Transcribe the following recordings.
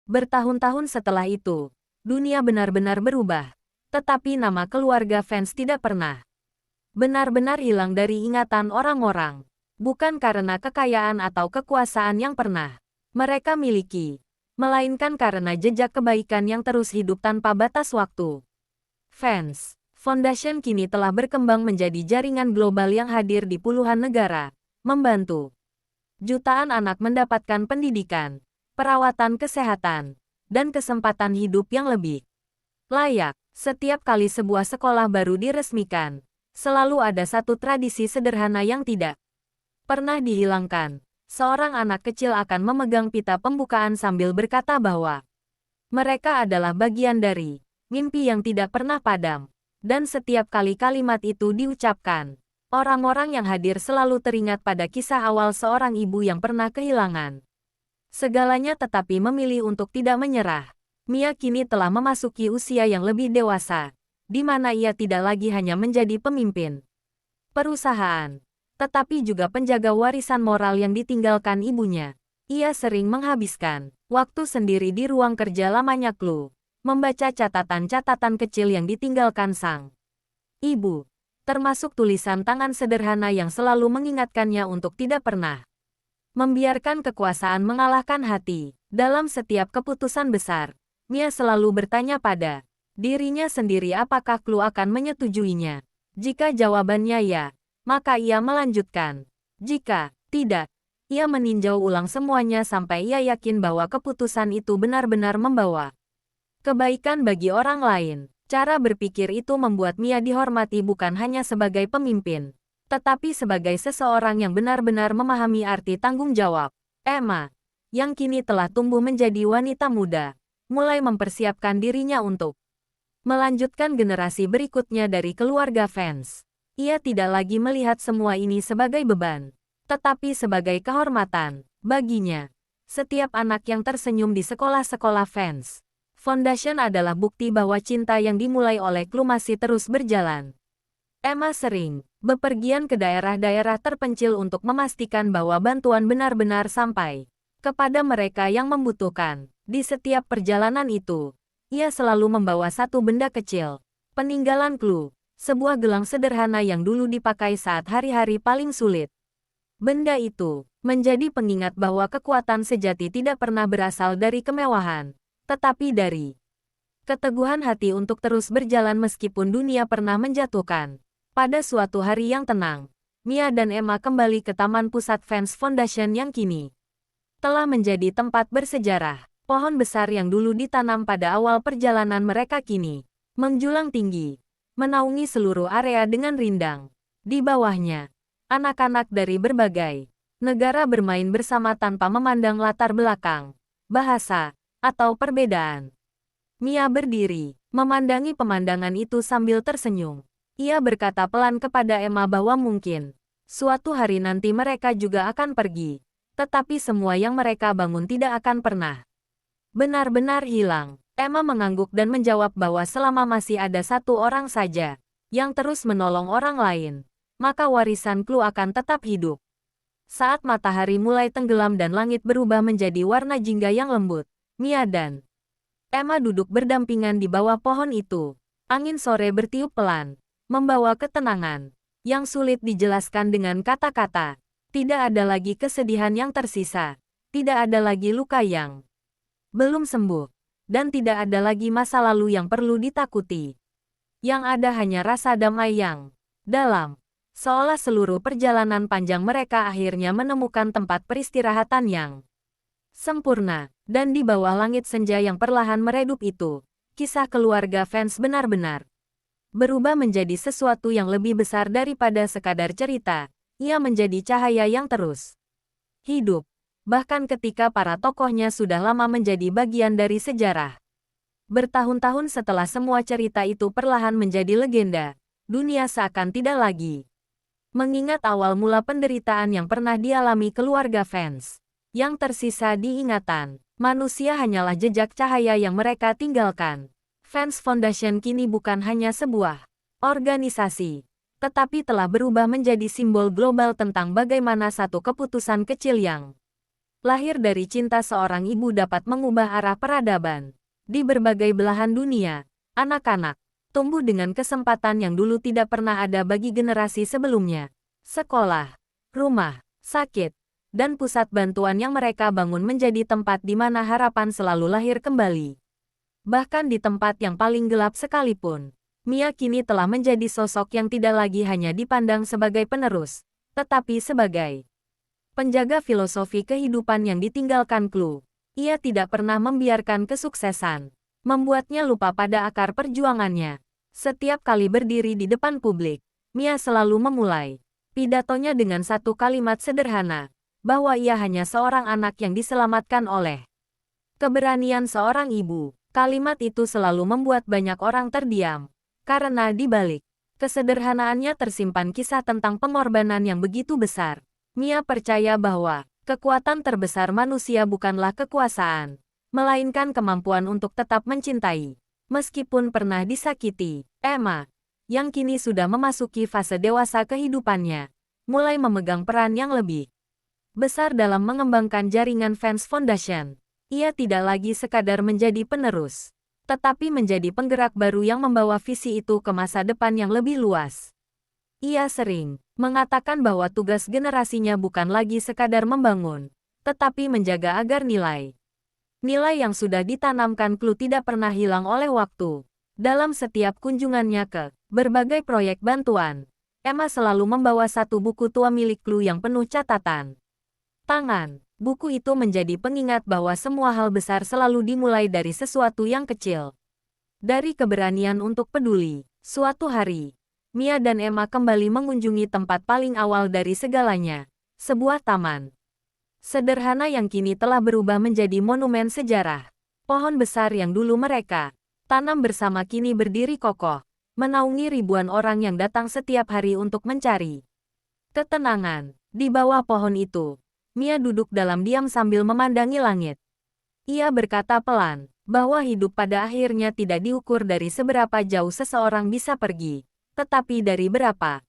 Bertahun-tahun setelah itu, dunia benar-benar berubah. Tetapi nama keluarga fans tidak pernah benar-benar hilang dari ingatan orang-orang. Bukan karena kekayaan atau kekuasaan yang pernah mereka miliki, melainkan karena jejak kebaikan yang terus hidup tanpa batas waktu. Fans Foundation kini telah berkembang menjadi jaringan global yang hadir di puluhan negara, membantu jutaan anak mendapatkan pendidikan, perawatan kesehatan, dan kesempatan hidup yang lebih layak. Setiap kali sebuah sekolah baru diresmikan, selalu ada satu tradisi sederhana yang tidak pernah dihilangkan. Seorang anak kecil akan memegang pita pembukaan sambil berkata bahwa mereka adalah bagian dari mimpi yang tidak pernah padam. Dan setiap kali kalimat itu diucapkan, orang-orang yang hadir selalu teringat pada kisah awal seorang ibu yang pernah kehilangan segalanya tetapi memilih untuk tidak menyerah. Mia kini telah memasuki usia yang lebih dewasa, di mana ia tidak lagi hanya menjadi pemimpin perusahaan, tetapi juga penjaga warisan moral yang ditinggalkan ibunya. Ia sering menghabiskan waktu sendiri di ruang kerja lamanya Chloe, membaca catatan-catatan kecil yang ditinggalkan sang ibu, termasuk tulisan tangan sederhana yang selalu mengingatkannya untuk tidak pernah membiarkan kekuasaan mengalahkan hati. Dalam setiap keputusan besar, Mia selalu bertanya pada dirinya sendiri apakah Chloe akan menyetujuinya. Jika jawabannya ya, maka ia melanjutkan. Jika tidak, ia meninjau ulang semuanya sampai ia yakin bahwa keputusan itu benar-benar membawa kebaikan bagi orang lain. Cara berpikir itu membuat Mia dihormati bukan hanya sebagai pemimpin, tetapi sebagai seseorang yang benar-benar memahami arti tanggung jawab. Emma, yang kini telah tumbuh menjadi wanita muda, mulai mempersiapkan dirinya untuk melanjutkan generasi berikutnya dari keluarga fans. Ia tidak lagi melihat semua ini sebagai beban, tetapi sebagai kehormatan. Baginya, setiap anak yang tersenyum di sekolah-sekolah fans Foundation adalah bukti bahwa cinta yang dimulai oleh Chloe masih terus berjalan. Emma sering bepergian ke daerah-daerah terpencil untuk memastikan bahwa bantuan benar-benar sampai kepada mereka yang membutuhkan. Di setiap perjalanan itu, ia selalu membawa satu benda kecil, peninggalan Chloe. Sebuah gelang sederhana yang dulu dipakai saat hari-hari paling sulit. Benda itu menjadi pengingat bahwa kekuatan sejati tidak pernah berasal dari kemewahan, tetapi dari keteguhan hati untuk terus berjalan meskipun dunia pernah menjatuhkan. Pada suatu hari yang tenang, Mia dan Emma kembali ke Taman Pusat Fans Foundation yang kini telah menjadi tempat bersejarah. Pohon besar yang dulu ditanam pada awal perjalanan mereka kini menjulang tinggi, menaungi seluruh area dengan rindang. Di bawahnya, anak-anak dari berbagai negara bermain bersama tanpa memandang latar belakang, bahasa, atau perbedaan. Mia berdiri, memandangi pemandangan itu sambil tersenyum. Ia berkata pelan kepada Emma bahwa mungkin suatu hari nanti mereka juga akan pergi, tetapi semua yang mereka bangun tidak akan pernah benar-benar hilang. Emma mengangguk dan menjawab bahwa selama masih ada satu orang saja yang terus menolong orang lain, maka warisan Chloe akan tetap hidup. Saat matahari mulai tenggelam dan langit berubah menjadi warna jingga yang lembut, Mia dan Emma duduk berdampingan di bawah pohon itu. Angin sore bertiup pelan, membawa ketenangan yang sulit dijelaskan dengan kata-kata. Tidak ada lagi kesedihan yang tersisa, tidak ada lagi luka yang belum sembuh, dan tidak ada lagi masa lalu yang perlu ditakuti. Yang ada hanya rasa damai yang dalam, seolah seluruh perjalanan panjang mereka akhirnya menemukan tempat peristirahatan yang sempurna. Dan di bawah langit senja yang perlahan meredup itu, kisah keluarga fans benar-benar berubah menjadi sesuatu yang lebih besar daripada sekadar cerita. Ia menjadi cahaya yang terus hidup, bahkan ketika para tokohnya sudah lama menjadi bagian dari sejarah. Bertahun-tahun setelah semua cerita itu perlahan menjadi legenda, dunia seakan tidak lagi mengingat awal mula penderitaan yang pernah dialami keluarga fans. Yang tersisa di ingatan manusia hanyalah jejak cahaya yang mereka tinggalkan. Fans Foundation kini bukan hanya sebuah organisasi, tetapi telah berubah menjadi simbol global tentang bagaimana satu keputusan kecil yang lahir dari cinta seorang ibu dapat mengubah arah peradaban. Di berbagai belahan dunia, anak-anak tumbuh dengan kesempatan yang dulu tidak pernah ada bagi generasi sebelumnya. Sekolah, rumah, sakit, dan pusat bantuan yang mereka bangun menjadi tempat di mana harapan selalu lahir kembali. Bahkan di tempat yang paling gelap sekalipun, Mia kini telah menjadi sosok yang tidak lagi hanya dipandang sebagai penerus, tetapi sebagai penjaga filosofi kehidupan yang ditinggalkan Clue. Ia tidak pernah membiarkan kesuksesan membuatnya lupa pada akar perjuangannya. Setiap kali berdiri di depan publik, Mia selalu memulai pidatonya dengan satu kalimat sederhana, bahwa ia hanya seorang anak yang diselamatkan oleh keberanian seorang ibu. Kalimat itu selalu membuat banyak orang terdiam, karena di balik kesederhanaannya tersimpan kisah tentang pengorbanan yang begitu besar. Mia percaya bahwa kekuatan terbesar manusia bukanlah kekuasaan, melainkan kemampuan untuk tetap mencintai. Meskipun pernah disakiti, Emma, yang kini sudah memasuki fase dewasa kehidupannya, mulai memegang peran yang lebih besar dalam mengembangkan jaringan Fans Foundation. Ia tidak lagi sekadar menjadi penerus, tetapi menjadi penggerak baru yang membawa visi itu ke masa depan yang lebih luas. Ia sering mengatakan bahwa tugas generasinya bukan lagi sekadar membangun, tetapi menjaga agar nilai yang sudah ditanamkan Clue tidak pernah hilang oleh waktu. Dalam setiap kunjungannya ke berbagai proyek bantuan, Emma selalu membawa satu buku tua milik Clue yang penuh catatan tangan. Buku itu menjadi pengingat bahwa semua hal besar selalu dimulai dari sesuatu yang kecil. Dari keberanian untuk peduli. Suatu hari, Mia dan Emma kembali mengunjungi tempat paling awal dari segalanya, sebuah taman sederhana yang kini telah berubah menjadi monumen sejarah. Pohon besar yang dulu mereka tanam bersama kini berdiri kokoh, menaungi ribuan orang yang datang setiap hari untuk mencari ketenangan. Di bawah pohon itu, Mia duduk dalam diam sambil memandangi langit. Ia berkata pelan, bahwa hidup pada akhirnya tidak diukur dari seberapa jauh seseorang bisa pergi, tetapi dari berapa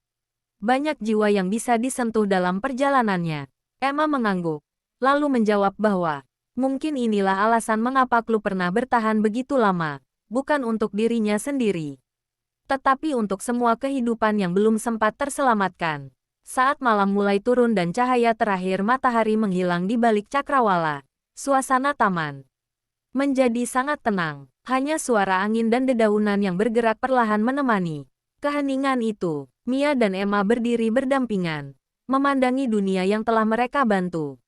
banyak jiwa yang bisa disentuh dalam perjalanannya. Emma mengangguk, lalu menjawab bahwa, mungkin inilah alasan mengapa Clue pernah bertahan begitu lama, bukan untuk dirinya sendiri, tetapi untuk semua kehidupan yang belum sempat terselamatkan. Saat malam mulai turun dan cahaya terakhir matahari menghilang di balik cakrawala, suasana taman menjadi sangat tenang. Hanya suara angin dan dedaunan yang bergerak perlahan menemani keheningan itu. Mia dan Emma berdiri berdampingan, memandangi dunia yang telah mereka bantu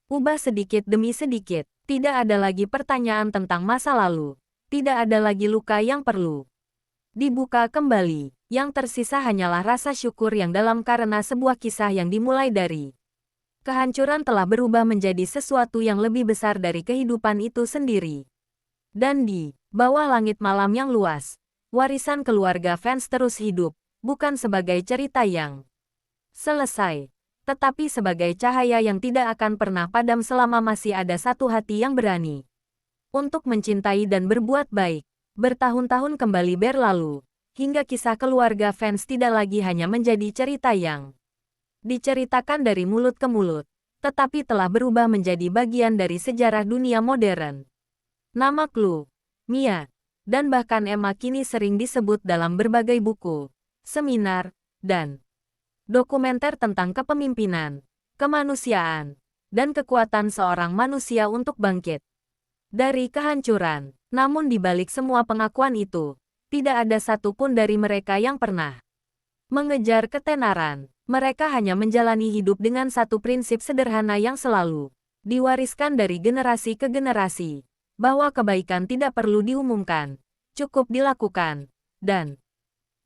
ubah sedikit demi sedikit. Tidak ada lagi pertanyaan tentang masa lalu. Tidak ada lagi luka yang perlu dibuka kembali. Yang tersisa hanyalah rasa syukur yang dalam karena sebuah kisah yang dimulai dari kehancuran telah berubah menjadi sesuatu yang lebih besar dari kehidupan itu sendiri. Dan di bawah langit malam yang luas, warisan keluarga Fans terus hidup, bukan sebagai cerita yang selesai, tetapi sebagai cahaya yang tidak akan pernah padam selama masih ada satu hati yang berani untuk mencintai dan berbuat baik. Bertahun-tahun kembali berlalu, hingga kisah keluarga Fans tidak lagi hanya menjadi cerita yang diceritakan dari mulut ke mulut, tetapi telah berubah menjadi bagian dari sejarah dunia modern. Nama Clue, Mia, dan bahkan Emma kini sering disebut dalam berbagai buku, seminar, dan dokumenter tentang kepemimpinan, kemanusiaan, dan kekuatan seorang manusia untuk bangkit dari kehancuran. Namun di balik semua pengakuan itu, tidak ada satupun dari mereka yang pernah mengejar ketenaran. Mereka hanya menjalani hidup dengan satu prinsip sederhana yang selalu diwariskan dari generasi ke generasi, bahwa kebaikan tidak perlu diumumkan, cukup dilakukan, dan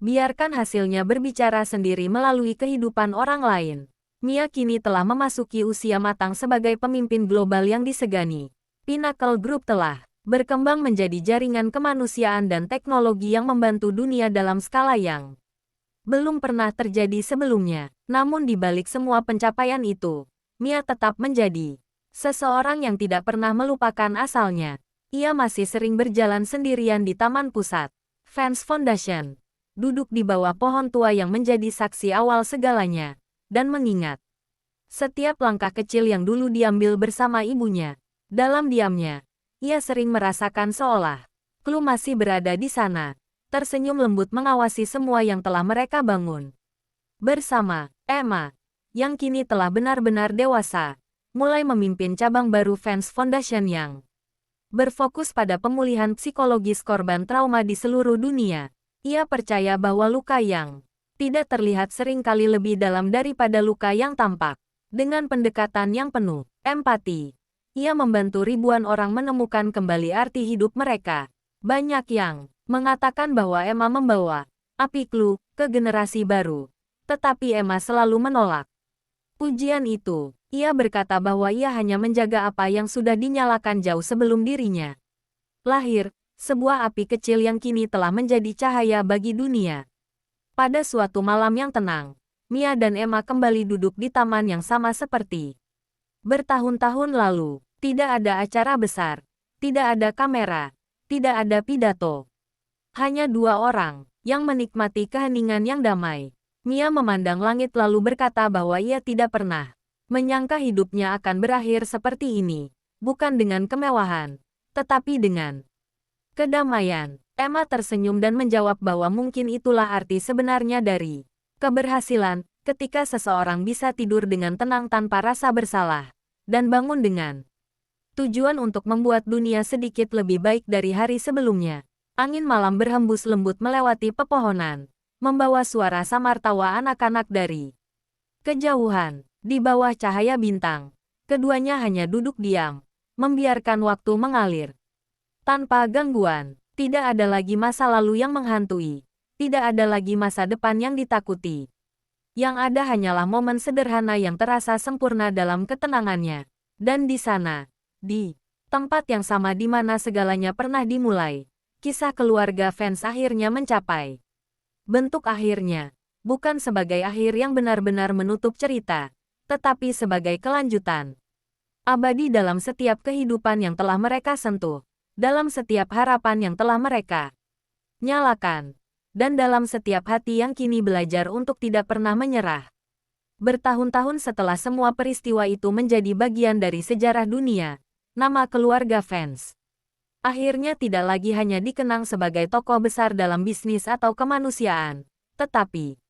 biarkan hasilnya berbicara sendiri melalui kehidupan orang lain. Mia kini telah memasuki usia matang sebagai pemimpin global yang disegani. Pinnacle Group telah berkembang menjadi jaringan kemanusiaan dan teknologi yang membantu dunia dalam skala yang belum pernah terjadi sebelumnya. Namun di balik semua pencapaian itu, Mia tetap menjadi seseorang yang tidak pernah melupakan asalnya. Ia masih sering berjalan sendirian di Taman Pusat Fans Foundation, duduk di bawah pohon tua yang menjadi saksi awal segalanya, dan mengingat Setiap langkah kecil yang dulu diambil bersama ibunya, dalam diamnya, ia sering merasakan seolah Chloe masih berada di sana, tersenyum lembut mengawasi semua yang telah mereka bangun. Bersama Emma, yang kini telah benar-benar dewasa, mulai memimpin cabang baru Fans Foundation yang berfokus pada pemulihan psikologis korban trauma di seluruh dunia. Ia percaya bahwa luka yang tidak terlihat seringkali lebih dalam daripada luka yang tampak. Dengan pendekatan yang penuh empati, ia membantu ribuan orang menemukan kembali arti hidup mereka. Banyak yang mengatakan bahwa Emma membawa api Chloe ke generasi baru. Tetapi Emma selalu menolak pujian itu. Ia berkata bahwa ia hanya menjaga apa yang sudah dinyalakan jauh sebelum dirinya lahir, sebuah api kecil yang kini telah menjadi cahaya bagi dunia. Pada suatu malam yang tenang, Mia dan Emma kembali duduk di taman yang sama seperti bertahun-tahun lalu. Tidak ada acara besar, tidak ada kamera, tidak ada pidato. Hanya dua orang yang menikmati keheningan yang damai. Mia memandang langit lalu berkata bahwa ia tidak pernah menyangka hidupnya akan berakhir seperti ini. Bukan dengan kemewahan, tetapi dengan kedamaian. Emma tersenyum dan menjawab bahwa mungkin itulah arti sebenarnya dari keberhasilan, ketika seseorang bisa tidur dengan tenang tanpa rasa bersalah, dan bangun dengan tujuan untuk membuat dunia sedikit lebih baik dari hari sebelumnya. Angin malam berhembus lembut melewati pepohonan, membawa suara samar tawa anak-anak dari kejauhan. Di bawah cahaya bintang, keduanya hanya duduk diam, membiarkan waktu mengalir. Tanpa gangguan, tidak ada lagi masa lalu yang menghantui, tidak ada lagi masa depan yang ditakuti. Yang ada hanyalah momen sederhana yang terasa sempurna dalam ketenangannya. Dan di sana, di tempat yang sama di mana segalanya pernah dimulai, kisah keluarga Fans akhirnya mencapai bentuk akhirnya, bukan sebagai akhir yang benar-benar menutup cerita, tetapi sebagai kelanjutan abadi dalam setiap kehidupan yang telah mereka sentuh, dalam setiap harapan yang telah mereka nyalakan, dan dalam setiap hati yang kini belajar untuk tidak pernah menyerah. Bertahun-tahun setelah semua peristiwa itu menjadi bagian dari sejarah dunia, nama keluarga Fans akhirnya tidak lagi hanya dikenang sebagai tokoh besar dalam bisnis atau kemanusiaan, tetapi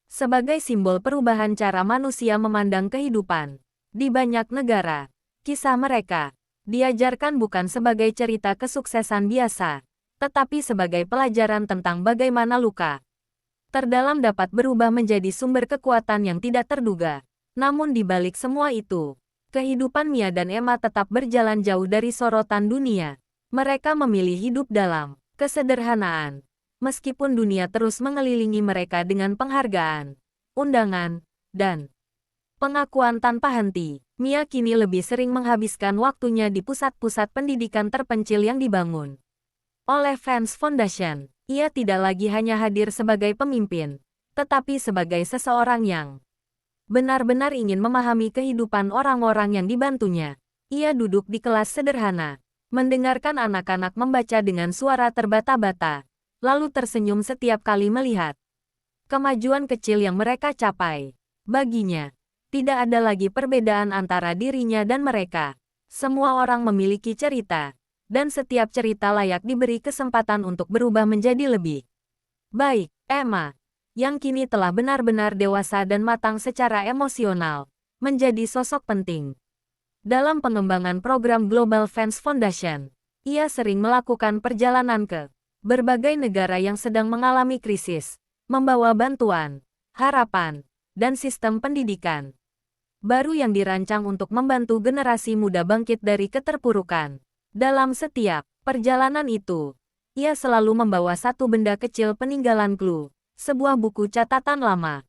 sebagai simbol perubahan cara manusia memandang kehidupan. Di banyak negara, kisah mereka diajarkan bukan sebagai cerita kesuksesan biasa, tetapi sebagai pelajaran tentang bagaimana luka terdalam dapat berubah menjadi sumber kekuatan yang tidak terduga. Namun di balik semua itu, kehidupan Mia dan Emma tetap berjalan jauh dari sorotan dunia. Mereka memilih hidup dalam kesederhanaan. Meskipun dunia terus mengelilingi mereka dengan penghargaan, undangan, dan pengakuan tanpa henti, Mia kini lebih sering menghabiskan waktunya di pusat-pusat pendidikan terpencil yang dibangun oleh Fans Foundation. Ia tidak lagi hanya hadir sebagai pemimpin, tetapi sebagai seseorang yang benar-benar ingin memahami kehidupan orang-orang yang dibantunya. Ia duduk di kelas sederhana, mendengarkan anak-anak membaca dengan suara terbata-bata, lalu tersenyum setiap kali melihat kemajuan kecil yang mereka capai. Baginya, tidak ada lagi perbedaan antara dirinya dan mereka. Semua orang memiliki cerita, dan setiap cerita layak diberi kesempatan untuk berubah menjadi lebih baik. Emma, yang kini telah benar-benar dewasa dan matang secara emosional, menjadi sosok penting dalam pengembangan program Global Fans Foundation. Ia sering melakukan perjalanan ke berbagai negara yang sedang mengalami krisis, membawa bantuan, harapan, dan sistem pendidikan baru yang dirancang untuk membantu generasi muda bangkit dari keterpurukan. Dalam setiap perjalanan itu, ia selalu membawa satu benda kecil peninggalan Chloe, sebuah buku catatan lama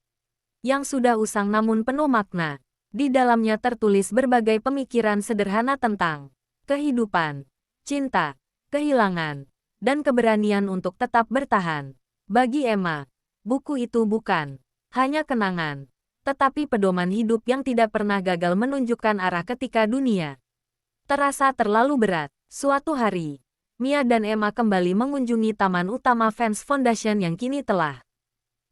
yang sudah usang namun penuh makna. Di dalamnya tertulis berbagai pemikiran sederhana tentang kehidupan, cinta, kehilangan, dan keberanian untuk tetap bertahan. Bagi Emma, buku itu bukan hanya kenangan, tetapi pedoman hidup yang tidak pernah gagal menunjukkan arah ketika dunia terasa terlalu berat. Suatu hari, Mia dan Emma kembali mengunjungi taman utama Fans Foundation yang kini telah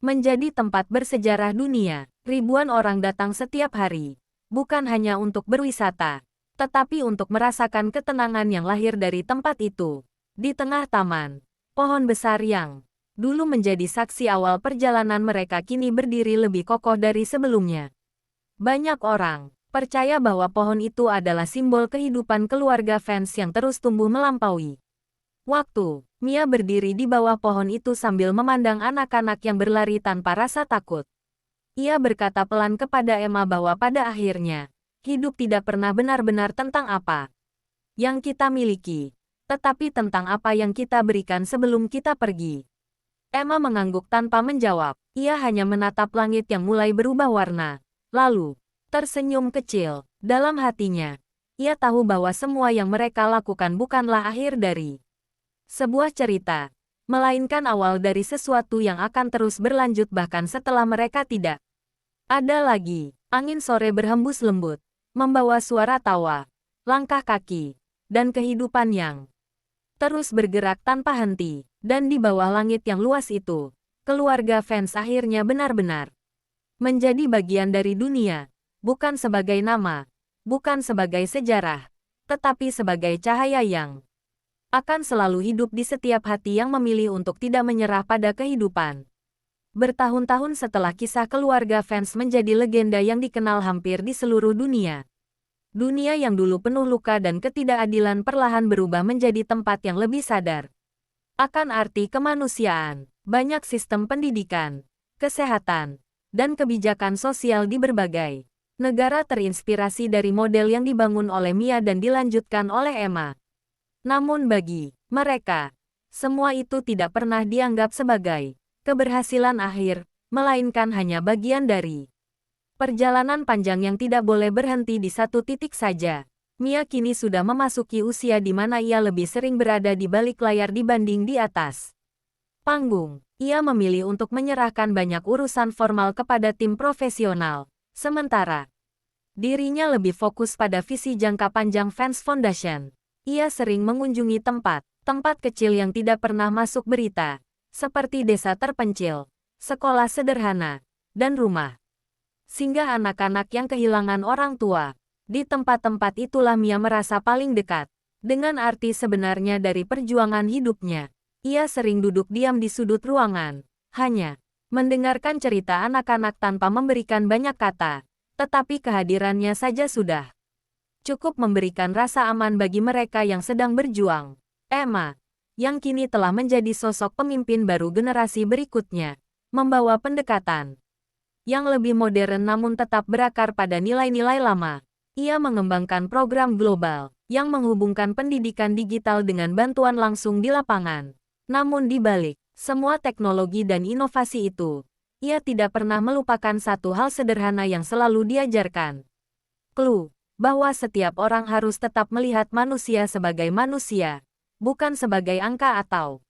menjadi tempat bersejarah dunia. Ribuan orang datang setiap hari, bukan hanya untuk berwisata, tetapi untuk merasakan ketenangan yang lahir dari tempat itu. Di tengah taman, pohon besar yang dulu menjadi saksi awal perjalanan mereka kini berdiri lebih kokoh dari sebelumnya. Banyak orang percaya bahwa pohon itu adalah simbol kehidupan keluarga fans yang terus tumbuh melampaui waktu. Mia berdiri di bawah pohon itu sambil memandang anak-anak yang berlari tanpa rasa takut. Ia berkata pelan kepada Emma bahwa pada akhirnya, hidup tidak pernah benar-benar tentang apa yang kita miliki, tetapi tentang apa yang kita berikan sebelum kita pergi. Emma mengangguk tanpa menjawab. Ia hanya menatap langit yang mulai berubah warna. Lalu, tersenyum kecil. Dalam hatinya, ia tahu bahwa semua yang mereka lakukan bukanlah akhir dari sebuah cerita, melainkan awal dari sesuatu yang akan terus berlanjut bahkan setelah mereka tidak ada lagi. Angin sore berhembus lembut, membawa suara tawa, langkah kaki, dan kehidupan yang terus bergerak tanpa henti. Dan di bawah langit yang luas itu, keluarga fans akhirnya benar-benar menjadi bagian dari dunia, bukan sebagai nama, bukan sebagai sejarah, tetapi sebagai cahaya yang akan selalu hidup di setiap hati yang memilih untuk tidak menyerah pada kehidupan. Bertahun-tahun setelah kisah keluarga fans menjadi legenda yang dikenal hampir di seluruh dunia. Dunia yang dulu penuh luka dan ketidakadilan perlahan berubah menjadi tempat yang lebih sadar akan arti kemanusiaan. Banyak sistem pendidikan, kesehatan, dan kebijakan sosial di berbagai negara terinspirasi dari model yang dibangun oleh Mia dan dilanjutkan oleh Emma. Namun bagi mereka, semua itu tidak pernah dianggap sebagai keberhasilan akhir, melainkan hanya bagian dari perjalanan panjang yang tidak boleh berhenti di satu titik saja. Mia kini sudah memasuki usia di mana ia lebih sering berada di balik layar dibanding di atas panggung. Ia memilih untuk menyerahkan banyak urusan formal kepada tim profesional, sementara dirinya lebih fokus pada visi jangka panjang Fans Foundation. Ia sering mengunjungi tempat kecil yang tidak pernah masuk berita, seperti desa terpencil, sekolah sederhana, dan rumah singgah anak-anak yang kehilangan orang tua. Di tempat-tempat itulah Mia merasa paling dekat dengan arti sebenarnya dari perjuangan hidupnya. Ia sering duduk diam di sudut ruangan, hanya mendengarkan cerita anak-anak tanpa memberikan banyak kata, tetapi kehadirannya saja sudah cukup memberikan rasa aman bagi mereka yang sedang berjuang. Emma, yang kini telah menjadi sosok pemimpin baru generasi berikutnya, membawa pendekatan yang lebih modern namun tetap berakar pada nilai-nilai lama. Ia mengembangkan program global yang menghubungkan pendidikan digital dengan bantuan langsung di lapangan. Namun di balik semua teknologi dan inovasi itu, ia tidak pernah melupakan satu hal sederhana yang selalu diajarkan. Clue, bahwa setiap orang harus tetap melihat manusia sebagai manusia, bukan sebagai angka atau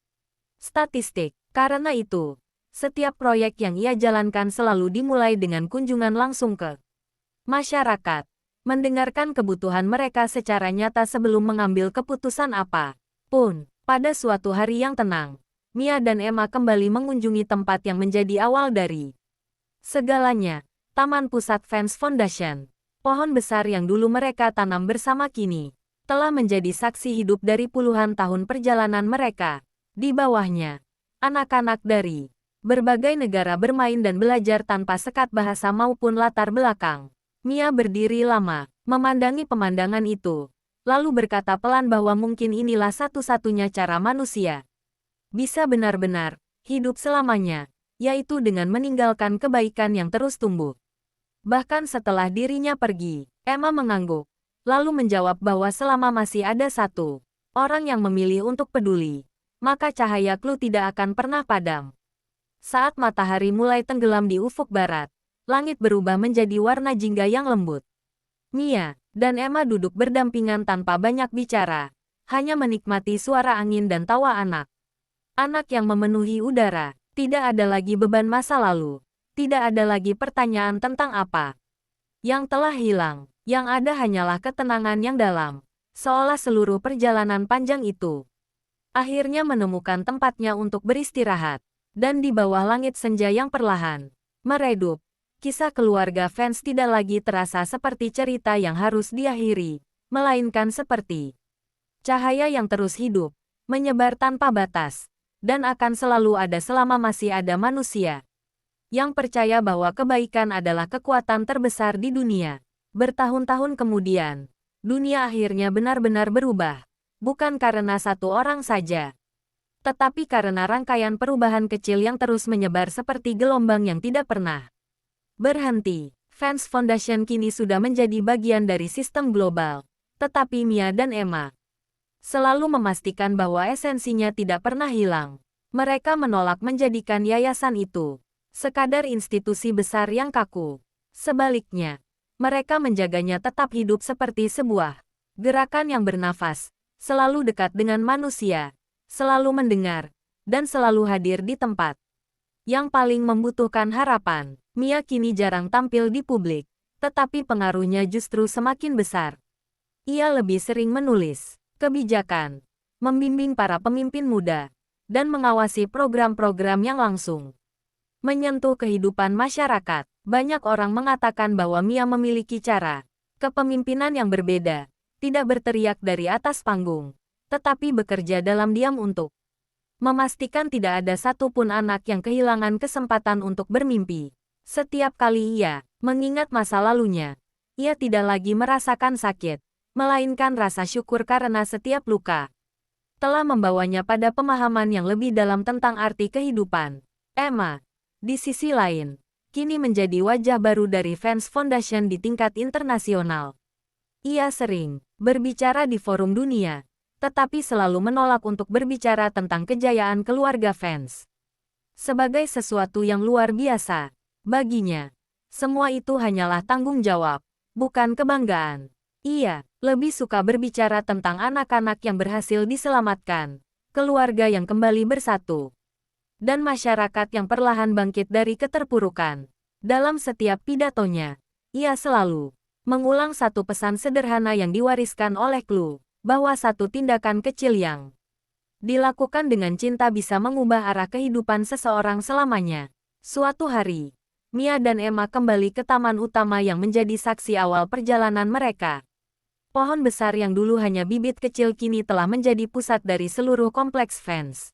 statistik. Karena itu, setiap proyek yang ia jalankan selalu dimulai dengan kunjungan langsung ke masyarakat, mendengarkan kebutuhan mereka secara nyata sebelum mengambil keputusan apa pun. Pada suatu hari yang tenang, Mia dan Emma kembali mengunjungi tempat yang menjadi awal dari segalanya, Taman Pusat Fans Foundation. Pohon besar yang dulu mereka tanam bersama kini telah menjadi saksi hidup dari puluhan tahun perjalanan mereka. Di bawahnya, anak-anak dari berbagai negara bermain dan belajar tanpa sekat bahasa maupun latar belakang. Mia berdiri lama, memandangi pemandangan itu, lalu berkata pelan bahwa mungkin inilah satu-satunya cara manusia bisa benar-benar hidup selamanya, yaitu dengan meninggalkan kebaikan yang terus tumbuh. Bahkan setelah dirinya pergi, Emma mengangguk, lalu menjawab bahwa selama masih ada satu orang yang memilih untuk peduli, maka cahaya Clue tidak akan pernah padam. Saat matahari mulai tenggelam di ufuk barat, langit berubah menjadi warna jingga yang lembut. Mia dan Emma duduk berdampingan tanpa banyak bicara, hanya menikmati suara angin dan tawa anak. Anak yang memenuhi udara, tidak ada lagi beban masa lalu. Tidak ada lagi pertanyaan tentang apa yang telah hilang. Yang ada hanyalah ketenangan yang dalam. Seolah seluruh perjalanan panjang itu akhirnya menemukan tempatnya untuk beristirahat. Dan di bawah langit senja yang perlahan meredup, kisah keluarga fans tidak lagi terasa seperti cerita yang harus diakhiri, melainkan seperti cahaya yang terus hidup, menyebar tanpa batas, dan akan selalu ada selama masih ada manusia yang percaya bahwa kebaikan adalah kekuatan terbesar di dunia. Bertahun-tahun kemudian, dunia akhirnya benar-benar berubah, bukan karena satu orang saja, tetapi karena rangkaian perubahan kecil yang terus menyebar seperti gelombang yang tidak pernah berhenti. Fans Foundation kini sudah menjadi bagian dari sistem global, tetapi Mia dan Emma selalu memastikan bahwa esensinya tidak pernah hilang. Mereka menolak menjadikan yayasan itu sekadar institusi besar yang kaku. Sebaliknya, mereka menjaganya tetap hidup seperti sebuah gerakan yang bernafas, selalu dekat dengan manusia, selalu mendengar, dan selalu hadir di tempat yang paling membutuhkan harapan. Mia kini jarang tampil di publik, tetapi pengaruhnya justru semakin besar. Ia lebih sering menulis kebijakan, membimbing para pemimpin muda, dan mengawasi program-program yang langsung menyentuh kehidupan masyarakat. Banyak orang mengatakan bahwa Mia memiliki cara kepemimpinan yang berbeda, tidak berteriak dari atas panggung, tetapi bekerja dalam diam untuk memastikan tidak ada satupun anak yang kehilangan kesempatan untuk bermimpi. Setiap kali ia mengingat masa lalunya, ia tidak lagi merasakan sakit, melainkan rasa syukur karena setiap luka telah membawanya pada pemahaman yang lebih dalam tentang arti kehidupan. Emma, di sisi lain, kini menjadi wajah baru dari Fans Foundation di tingkat internasional. Ia sering berbicara di forum dunia, tetapi selalu menolak untuk berbicara tentang kejayaan keluarga fans sebagai sesuatu yang luar biasa. Baginya, semua itu hanyalah tanggung jawab, bukan kebanggaan. Ia lebih suka berbicara tentang anak-anak yang berhasil diselamatkan, keluarga yang kembali bersatu, dan masyarakat yang perlahan bangkit dari keterpurukan. Dalam setiap pidatonya, ia selalu mengulang satu pesan sederhana yang diwariskan oleh Clue, bahwa satu tindakan kecil yang dilakukan dengan cinta bisa mengubah arah kehidupan seseorang selamanya. Suatu hari, Mia dan Emma kembali ke taman utama yang menjadi saksi awal perjalanan mereka. Pohon besar yang dulu hanya bibit kecil kini telah menjadi pusat dari seluruh kompleks Fans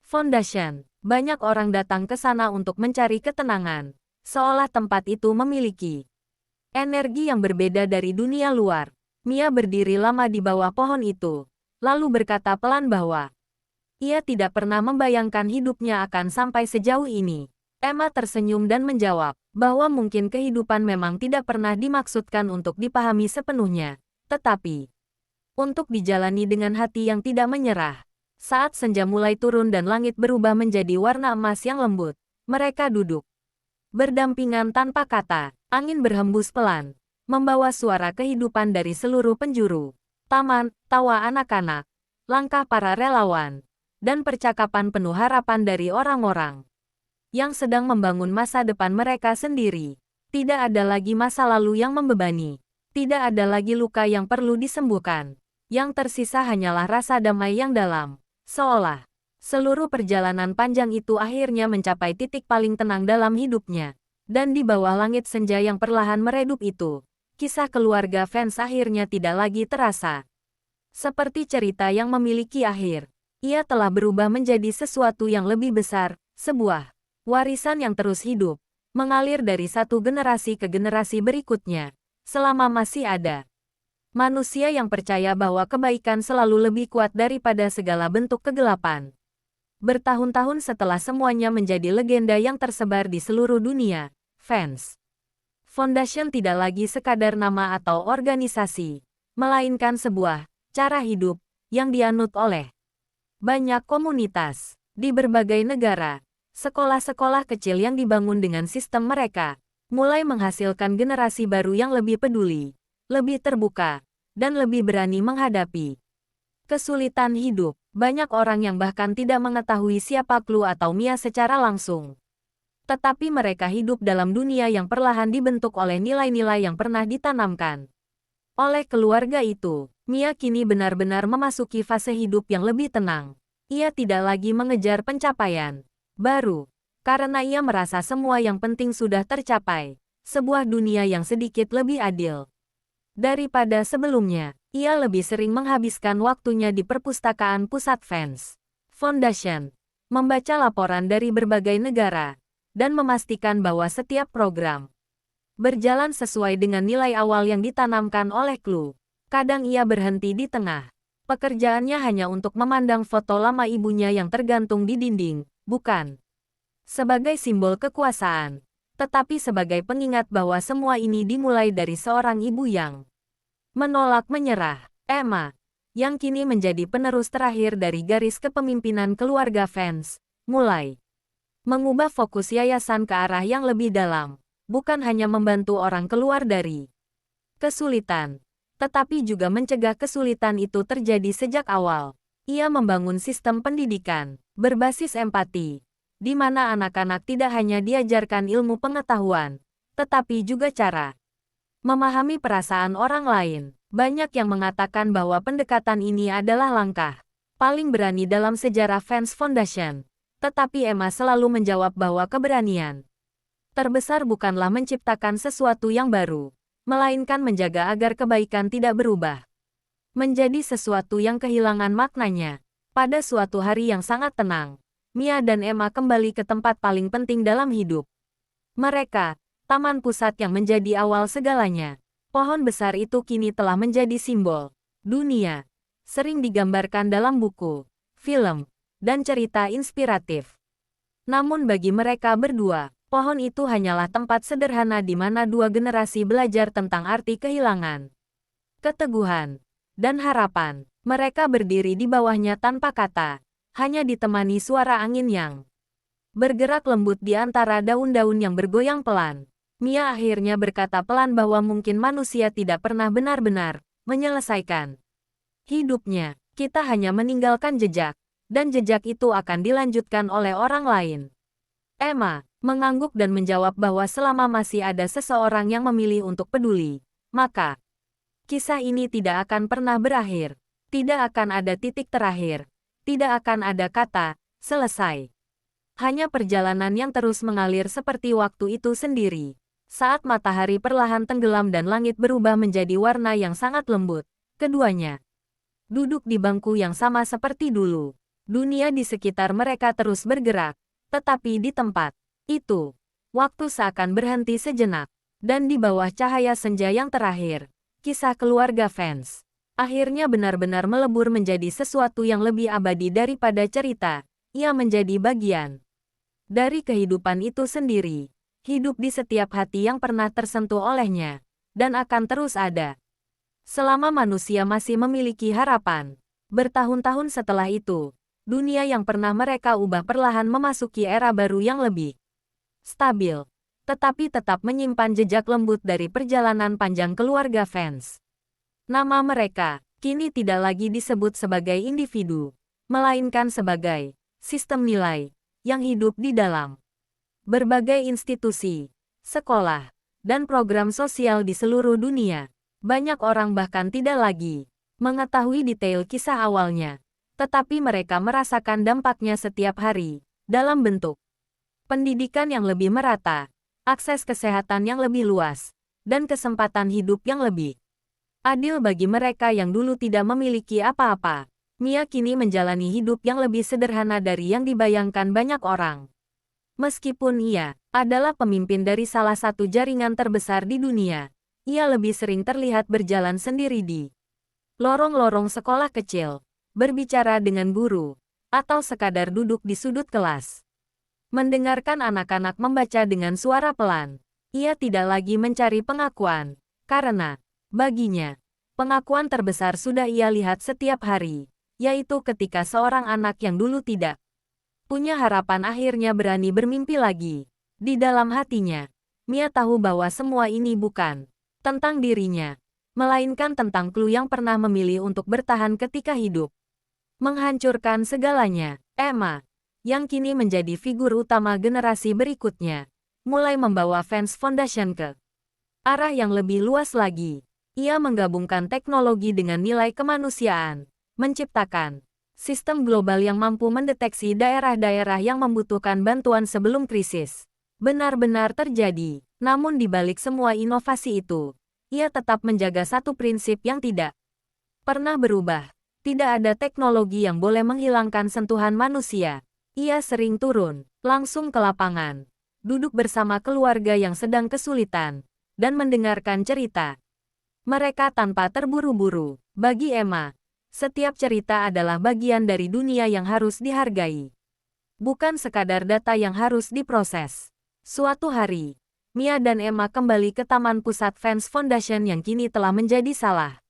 Foundation. Banyak orang datang ke sana untuk mencari ketenangan, seolah tempat itu memiliki energi yang berbeda dari dunia luar. Mia berdiri lama di bawah pohon itu, lalu berkata pelan bahwa ia tidak pernah membayangkan hidupnya akan sampai sejauh ini. Emma tersenyum dan menjawab bahwa mungkin kehidupan memang tidak pernah dimaksudkan untuk dipahami sepenuhnya, tetapi untuk dijalani dengan hati yang tidak menyerah. Saat senja mulai turun dan langit berubah menjadi warna emas yang lembut, mereka duduk berdampingan tanpa kata. Angin berhembus pelan, membawa suara kehidupan dari seluruh penjuru taman, tawa anak-anak, langkah para relawan, dan percakapan penuh harapan dari orang-orang yang sedang membangun masa depan mereka sendiri. Tidak ada lagi masa lalu yang membebani. Tidak ada lagi luka yang perlu disembuhkan. Yang tersisa hanyalah rasa damai yang dalam. Seolah seluruh perjalanan panjang itu akhirnya mencapai titik paling tenang dalam hidupnya. Dan di bawah langit senja yang perlahan meredup itu, kisah keluarga fans akhirnya tidak lagi terasa seperti cerita yang memiliki akhir. Ia telah berubah menjadi sesuatu yang lebih besar, sebuah warisan yang terus hidup, mengalir dari satu generasi ke generasi berikutnya, selama masih ada manusia yang percaya bahwa kebaikan selalu lebih kuat daripada segala bentuk kegelapan. Bertahun-tahun setelah semuanya menjadi legenda yang tersebar di seluruh dunia, Fans Foundation tidak lagi sekadar nama atau organisasi, melainkan sebuah cara hidup yang dianut oleh banyak komunitas di berbagai negara. Sekolah-sekolah kecil yang dibangun dengan sistem mereka mulai menghasilkan generasi baru yang lebih peduli, lebih terbuka, dan lebih berani menghadapi kesulitan hidup. Banyak orang yang bahkan tidak mengetahui siapa Clue atau Mia secara langsung. Tetapi mereka hidup dalam dunia yang perlahan dibentuk oleh nilai-nilai yang pernah ditanamkan oleh keluarga itu. Mia kini benar-benar memasuki fase hidup yang lebih tenang. Ia tidak lagi mengejar pencapaian baru, Karena ia merasa semua yang penting sudah tercapai. Sebuah dunia yang sedikit lebih adil. Daripada sebelumnya, ia lebih sering menghabiskan waktunya di perpustakaan pusat Fans Foundation, membaca laporan dari berbagai negara, dan memastikan bahwa setiap program berjalan sesuai dengan nilai awal yang ditanamkan oleh Clue. Kadang ia berhenti di tengah. Pekerjaannya hanya untuk memandang foto lama ibunya yang tergantung di dinding, bukan sebagai simbol kekuasaan, tetapi sebagai pengingat bahwa semua ini dimulai dari seorang ibu yang menolak menyerah. Emma, yang kini menjadi penerus terakhir dari garis kepemimpinan keluarga Fans, mulai mengubah fokus yayasan ke arah yang lebih dalam. Bukan hanya membantu orang keluar dari kesulitan, tetapi juga mencegah kesulitan itu terjadi sejak awal. Ia membangun sistem pendidikan berbasis empati, di mana anak-anak tidak hanya diajarkan ilmu pengetahuan, tetapi juga cara memahami perasaan orang lain. Banyak yang mengatakan bahwa pendekatan ini adalah langkah paling berani dalam sejarah Fans Foundation. Tetapi Emma selalu menjawab bahwa keberanian terbesar bukanlah menciptakan sesuatu yang baru, melainkan menjaga agar kebaikan tidak berubah menjadi sesuatu yang kehilangan maknanya. Pada suatu hari yang sangat tenang, Mia dan Emma kembali ke tempat paling penting dalam hidup mereka, taman pusat yang menjadi awal segalanya. Pohon besar itu kini telah menjadi simbol dunia, sering digambarkan dalam buku, film, dan cerita inspiratif. Namun bagi mereka berdua, pohon itu hanyalah tempat sederhana di mana dua generasi belajar tentang arti kehilangan, keteguhan, dan harapan. Mereka berdiri di bawahnya tanpa kata, hanya ditemani suara angin yang bergerak lembut di antara daun-daun yang bergoyang pelan. Mia akhirnya berkata pelan bahwa mungkin manusia tidak pernah benar-benar menyelesaikan hidupnya. Kita hanya meninggalkan jejak, dan jejak itu akan dilanjutkan oleh orang lain. Emma mengangguk dan menjawab bahwa selama masih ada seseorang yang memilih untuk peduli, maka kisah ini tidak akan pernah berakhir. Tidak akan ada titik terakhir. Tidak akan ada kata selesai. Hanya perjalanan yang terus mengalir seperti waktu itu sendiri. Saat matahari perlahan tenggelam dan langit berubah menjadi warna yang sangat lembut, keduanya duduk di bangku yang sama seperti dulu. Dunia di sekitar mereka terus bergerak, tetapi di tempat itu, waktu seakan berhenti sejenak. Dan di bawah cahaya senja yang terakhir, kisah keluarga Fans akhirnya benar-benar melebur menjadi sesuatu yang lebih abadi daripada cerita. Ia menjadi bagian dari kehidupan itu sendiri. Hidup di setiap hati yang pernah tersentuh olehnya, dan akan terus ada selama manusia masih memiliki harapan. Bertahun-tahun setelah itu, dunia yang pernah mereka ubah perlahan memasuki era baru yang lebih stabil, tetapi tetap menyimpan jejak lembut dari perjalanan panjang keluarga Fans. Nama mereka kini tidak lagi disebut sebagai individu, melainkan sebagai sistem nilai yang hidup di dalam berbagai institusi, sekolah, dan program sosial di seluruh dunia. Banyak orang bahkan tidak lagi mengetahui detail kisah awalnya, tetapi mereka merasakan dampaknya setiap hari, dalam bentuk pendidikan yang lebih merata, akses kesehatan yang lebih luas, dan kesempatan hidup yang lebih adil bagi mereka yang dulu tidak memiliki apa-apa. Mia kini menjalani hidup yang lebih sederhana dari yang dibayangkan banyak orang. Meskipun ia adalah pemimpin dari salah satu jaringan terbesar di dunia, ia lebih sering terlihat berjalan sendiri di lorong-lorong sekolah kecil, berbicara dengan guru, atau sekadar duduk di sudut kelas. Mendengarkan anak-anak membaca dengan suara pelan, ia tidak lagi mencari pengakuan, karena baginya, pengakuan terbesar sudah ia lihat setiap hari, yaitu ketika seorang anak yang dulu tidak punya harapan akhirnya berani bermimpi lagi. Di dalam hatinya, Mia tahu bahwa semua ini bukan tentang dirinya, melainkan tentang Clue yang pernah memilih untuk bertahan ketika hidup menghancurkan segalanya. Emma, yang kini menjadi figur utama generasi berikutnya, mulai membawa Fans Foundation ke arah yang lebih luas lagi. Ia menggabungkan teknologi dengan nilai kemanusiaan, menciptakan Sistem global yang mampu mendeteksi daerah-daerah yang membutuhkan bantuan sebelum krisis benar-benar terjadi. Namun di balik semua inovasi itu, ia tetap menjaga satu prinsip yang tidak pernah berubah. Tidak ada teknologi yang boleh menghilangkan sentuhan manusia. Ia sering turun, langsung ke lapangan, duduk bersama keluarga yang sedang kesulitan, dan mendengarkan cerita mereka tanpa terburu-buru. Bagi Emma, setiap cerita adalah bagian dari dunia yang harus dihargai. Bukan sekadar data yang harus diproses. Suatu hari, Mia dan Emma kembali ke Taman Pusat Fans Foundation yang kini telah menjadi salah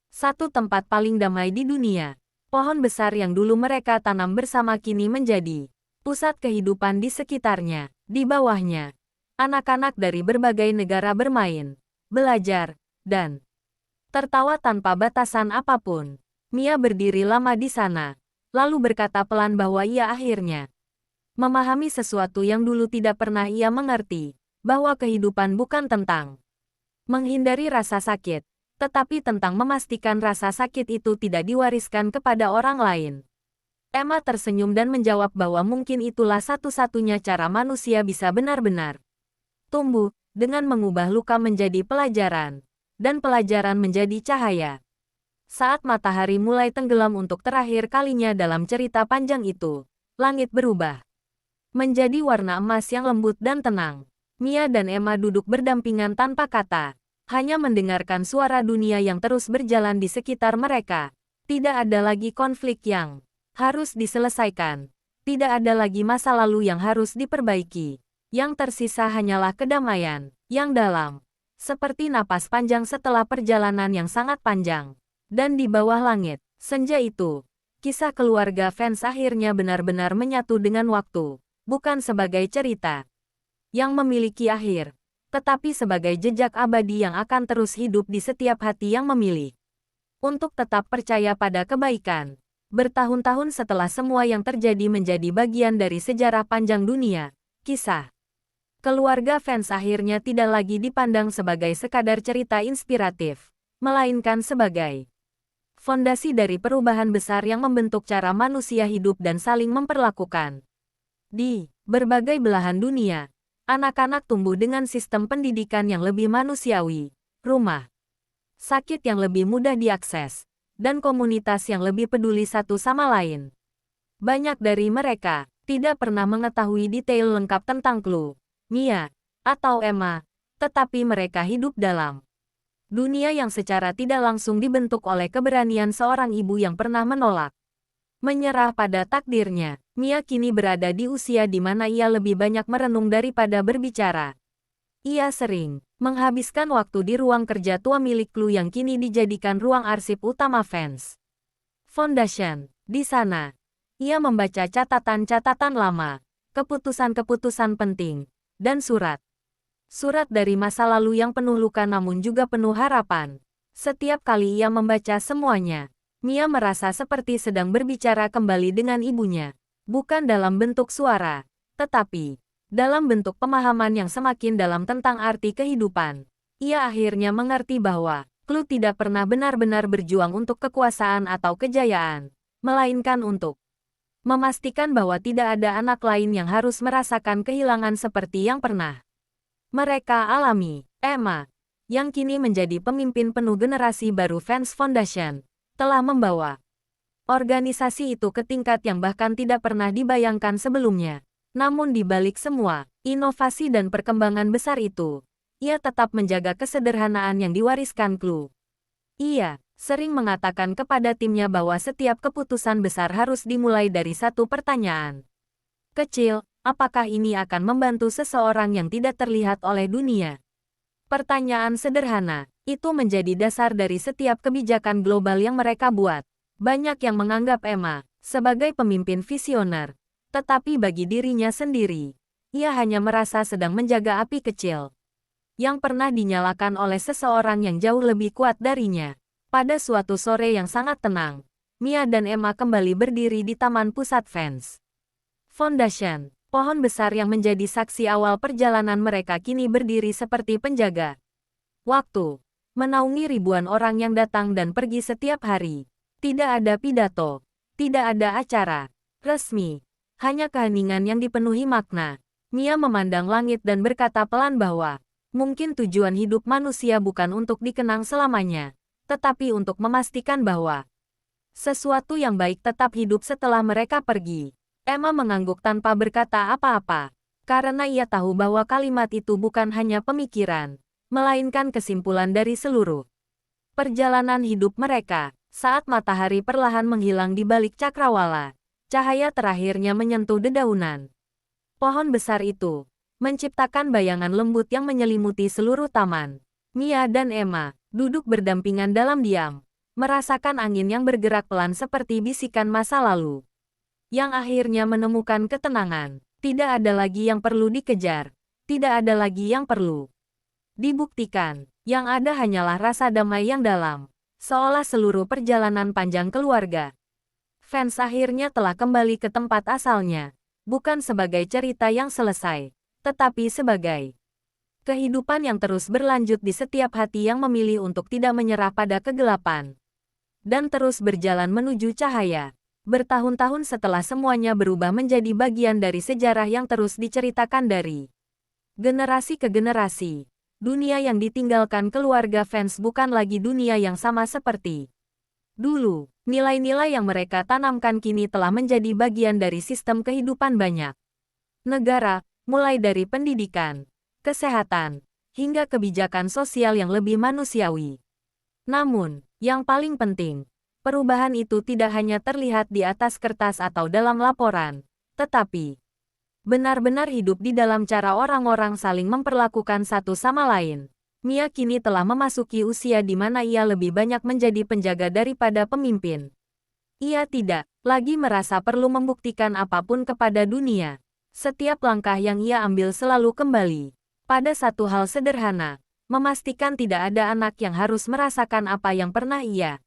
satu tempat paling damai di dunia. Pohon besar yang dulu mereka tanam bersama kini menjadi pusat kehidupan di sekitarnya. Di bawahnya, anak-anak dari berbagai negara bermain, belajar, dan tertawa tanpa batasan apapun. Mia berdiri lama di sana, lalu berkata pelan bahwa ia akhirnya memahami sesuatu yang dulu tidak pernah ia mengerti, bahwa kehidupan bukan tentang menghindari rasa sakit, tetapi tentang memastikan rasa sakit itu tidak diwariskan kepada orang lain. Emma tersenyum dan menjawab bahwa mungkin itulah satu-satunya cara manusia bisa benar-benar tumbuh, dengan mengubah luka menjadi pelajaran, dan pelajaran menjadi cahaya. Saat matahari mulai tenggelam untuk terakhir kalinya dalam cerita panjang itu, langit berubah menjadi warna emas yang lembut dan tenang. Mia dan Emma duduk berdampingan tanpa kata, hanya mendengarkan suara dunia yang terus berjalan di sekitar mereka. Tidak ada lagi konflik yang harus diselesaikan. Tidak ada lagi masa lalu yang harus diperbaiki. Yang tersisa hanyalah kedamaian yang dalam, seperti napas panjang setelah perjalanan yang sangat panjang. Dan di bawah langit, senja itu, kisah keluarga fans akhirnya benar-benar menyatu dengan waktu. Bukan sebagai cerita yang memiliki akhir, tetapi sebagai jejak abadi yang akan terus hidup di setiap hati yang memilih untuk tetap percaya pada kebaikan. Bertahun-tahun setelah semua yang terjadi menjadi bagian dari sejarah panjang dunia, kisah keluarga fans akhirnya tidak lagi dipandang sebagai sekadar cerita inspiratif, melainkan sebagai fondasi dari perubahan besar yang membentuk cara manusia hidup dan saling memperlakukan. Di berbagai belahan dunia, anak-anak tumbuh dengan sistem pendidikan yang lebih manusiawi, rumah sakit yang lebih mudah diakses, dan komunitas yang lebih peduli satu sama lain. Banyak dari mereka tidak pernah mengetahui detail lengkap tentang Chloe, Mia, atau Emma, tetapi mereka hidup dalam dunia yang secara tidak langsung dibentuk oleh keberanian seorang ibu yang pernah menolak menyerah pada takdirnya. Mia kini berada di usia di mana ia lebih banyak merenung daripada berbicara. Ia sering menghabiskan waktu di ruang kerja tua milik Chloe yang kini dijadikan ruang arsip utama fans Foundation. Di sana, ia membaca catatan-catatan lama, keputusan-keputusan penting, dan surat dari masa lalu yang penuh luka namun juga penuh harapan. Setiap kali ia membaca semuanya, Mia merasa seperti sedang berbicara kembali dengan ibunya. Bukan dalam bentuk suara, tetapi dalam bentuk pemahaman yang semakin dalam tentang arti kehidupan. Ia akhirnya mengerti bahwa Chloe tidak pernah benar-benar berjuang untuk kekuasaan atau kejayaan, melainkan untuk memastikan bahwa tidak ada anak lain yang harus merasakan kehilangan seperti yang pernah mereka alami. Emma, yang kini menjadi pemimpin penuh generasi baru Fans Foundation, telah membawa organisasi itu ke tingkat yang bahkan tidak pernah dibayangkan sebelumnya. Namun di balik semua inovasi dan perkembangan besar itu, ia tetap menjaga kesederhanaan yang diwariskan Chloe. Ia sering mengatakan kepada timnya bahwa setiap keputusan besar harus dimulai dari satu pertanyaan kecil, apakah ini akan membantu seseorang yang tidak terlihat oleh dunia? Pertanyaan sederhana, itu menjadi dasar dari setiap kebijakan global yang mereka buat. Banyak yang menganggap Emma sebagai pemimpin visioner, tetapi bagi dirinya sendiri, ia hanya merasa sedang menjaga api kecil yang pernah dinyalakan oleh seseorang yang jauh lebih kuat darinya. Pada suatu sore yang sangat tenang, Mia dan Emma kembali berdiri di Taman Pusat Fans Foundation. Pohon besar yang menjadi saksi awal perjalanan mereka kini berdiri seperti penjaga waktu, menaungi ribuan orang yang datang dan pergi setiap hari. Tidak ada pidato, Tidak ada acara resmi, hanya keheningan yang dipenuhi makna. Mia memandang langit dan berkata pelan bahwa mungkin tujuan hidup manusia bukan untuk dikenang selamanya, tetapi untuk memastikan bahwa sesuatu yang baik tetap hidup setelah mereka pergi. Emma mengangguk tanpa berkata apa-apa, karena ia tahu bahwa kalimat itu bukan hanya pemikiran, melainkan kesimpulan dari seluruh perjalanan hidup mereka. Saat matahari perlahan menghilang di balik cakrawala, cahaya terakhirnya menyentuh dedaunan pohon besar itu, menciptakan bayangan lembut yang menyelimuti seluruh taman. Mia dan Emma duduk berdampingan dalam diam, merasakan angin yang bergerak pelan seperti bisikan masa lalu, yang akhirnya menemukan ketenangan. Tidak ada lagi yang perlu dikejar, tidak ada lagi yang perlu dibuktikan. Yang ada hanyalah rasa damai yang dalam. Seolah seluruh perjalanan panjang keluarga Vance akhirnya telah kembali ke tempat asalnya, bukan sebagai cerita yang selesai, tetapi sebagai kehidupan yang terus berlanjut di setiap hati yang memilih untuk tidak menyerah pada kegelapan, dan terus berjalan menuju cahaya. Bertahun-tahun setelah semuanya berubah menjadi bagian dari sejarah yang terus diceritakan dari generasi ke generasi. Dunia yang ditinggalkan keluarga Vance bukan lagi dunia yang sama seperti dulu. Nilai-nilai yang mereka tanamkan kini telah menjadi bagian dari sistem kehidupan banyak negara, mulai dari pendidikan, kesehatan, hingga kebijakan sosial yang lebih manusiawi. Namun, yang paling penting, perubahan itu tidak hanya terlihat di atas kertas atau dalam laporan, tetapi benar-benar hidup di dalam cara orang-orang saling memperlakukan satu sama lain. Mia kini telah memasuki usia di mana ia lebih banyak menjadi penjaga daripada pemimpin. Ia tidak lagi merasa perlu membuktikan apapun kepada dunia. Setiap langkah yang ia ambil selalu kembali pada satu hal sederhana, memastikan tidak ada anak yang harus merasakan apa yang pernah ia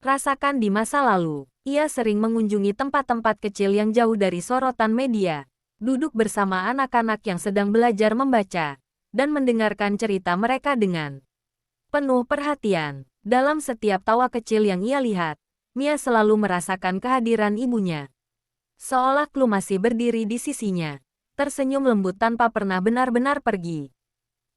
rasakan di masa lalu. Ia sering mengunjungi tempat-tempat kecil yang jauh dari sorotan media, duduk bersama anak-anak yang sedang belajar membaca, dan mendengarkan cerita mereka dengan penuh perhatian. Dalam setiap tawa kecil yang ia lihat, Mia selalu merasakan kehadiran ibunya. Seolah Chloe masih berdiri di sisinya, tersenyum lembut tanpa pernah benar-benar pergi.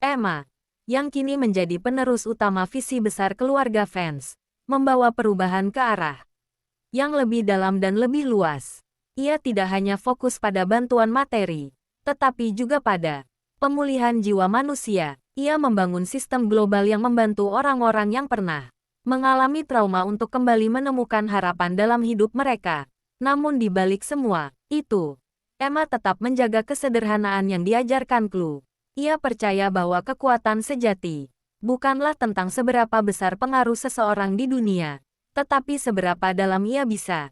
Emma, yang kini menjadi penerus utama visi besar keluarga Vance, membawa perubahan ke arah yang lebih dalam dan lebih luas. Ia tidak hanya fokus pada bantuan materi, tetapi juga pada pemulihan jiwa manusia. Ia membangun sistem global yang membantu orang-orang yang pernah mengalami trauma untuk kembali menemukan harapan dalam hidup mereka. Namun di balik semua itu, Emma tetap menjaga kesederhanaan yang diajarkan Chloe. Ia percaya bahwa kekuatan sejati bukanlah tentang seberapa besar pengaruh seseorang di dunia, tetapi seberapa dalam ia bisa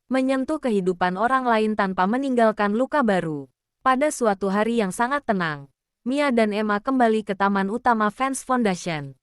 menyentuh kehidupan orang lain tanpa meninggalkan luka baru. Pada suatu hari yang sangat tenang, Mia dan Emma kembali ke taman utama Vance Foundation,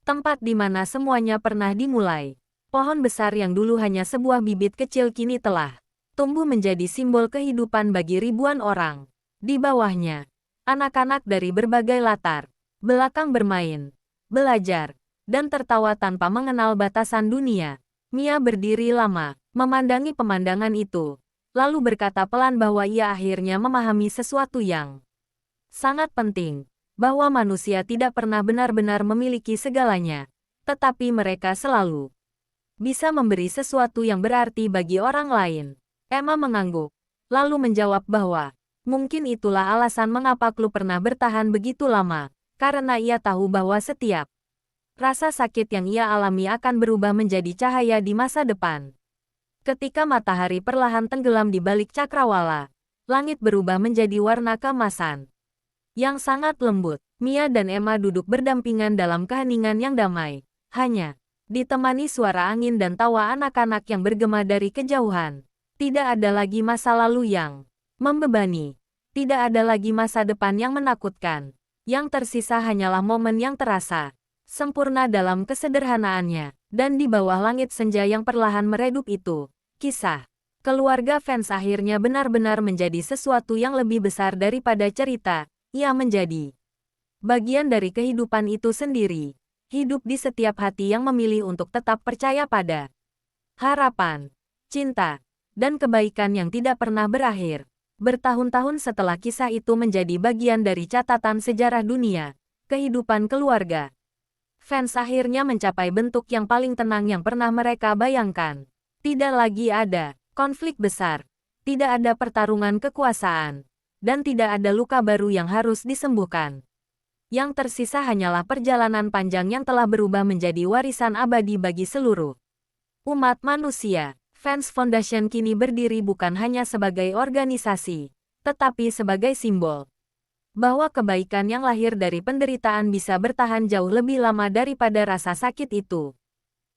tempat di mana semuanya pernah dimulai. Pohon besar yang dulu hanya sebuah bibit kecil kini telah tumbuh menjadi simbol kehidupan bagi ribuan orang. Di bawahnya, anak-anak dari berbagai latar belakang bermain, belajar, dan tertawa tanpa mengenal batasan dunia. Mia berdiri lama, memandangi pemandangan itu, lalu berkata pelan bahwa ia akhirnya memahami sesuatu yang sangat penting, bahwa manusia tidak pernah benar-benar memiliki segalanya, tetapi mereka selalu bisa memberi sesuatu yang berarti bagi orang lain. Emma mengangguk, lalu menjawab bahwa mungkin itulah alasan mengapa Chloe pernah bertahan begitu lama, karena ia tahu bahwa setiap rasa sakit yang ia alami akan berubah menjadi cahaya di masa depan. Ketika matahari perlahan tenggelam di balik cakrawala, langit berubah menjadi warna keemasan yang sangat lembut. Mia dan Emma duduk berdampingan dalam keheningan yang damai, hanya ditemani suara angin dan tawa anak-anak yang bergema dari kejauhan. Tidak ada lagi masa lalu yang membebani, tidak ada lagi masa depan yang menakutkan. Yang tersisa hanyalah momen yang terasa sempurna dalam kesederhanaannya, dan di bawah langit senja yang perlahan meredup itu, kisah keluarga Vance akhirnya benar-benar menjadi sesuatu yang lebih besar daripada cerita. Ia menjadi bagian dari kehidupan itu sendiri, hidup di setiap hati yang memilih untuk tetap percaya pada harapan. cinta, dan kebaikan yang tidak pernah berakhir. Bertahun-tahun setelah kisah itu menjadi bagian dari catatan sejarah dunia, kehidupan keluarga fans akhirnya mencapai bentuk yang paling tenang yang pernah mereka bayangkan. Tidak lagi ada konflik besar, tidak ada pertarungan kekuasaan, dan tidak ada luka baru yang harus disembuhkan. Yang tersisa hanyalah perjalanan panjang yang telah berubah menjadi warisan abadi bagi seluruh umat manusia. Fans Foundation kini berdiri bukan hanya sebagai organisasi, tetapi sebagai simbol bahwa kebaikan yang lahir dari penderitaan bisa bertahan jauh lebih lama daripada rasa sakit itu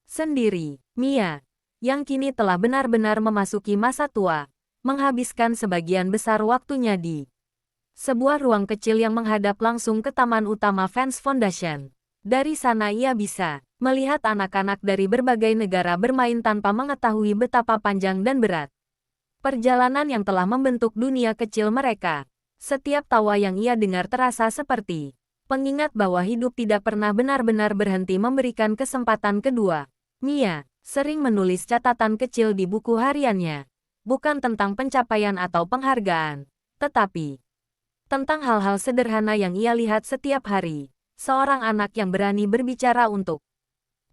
sendiri. Mia, yang kini telah benar-benar memasuki masa tua, menghabiskan sebagian besar waktunya di sebuah ruang kecil yang menghadap langsung ke taman utama Fans Foundation. Dari sana ia bisa melihat anak-anak dari berbagai negara bermain tanpa mengetahui betapa panjang dan berat perjalanan yang telah membentuk dunia kecil mereka. Setiap tawa yang ia dengar terasa seperti pengingat bahwa hidup tidak pernah benar-benar berhenti memberikan kesempatan kedua. Mia sering menulis catatan kecil di buku hariannya, bukan tentang pencapaian atau penghargaan, tetapi tentang hal-hal sederhana yang ia lihat setiap hari. Seorang anak yang berani berbicara untuk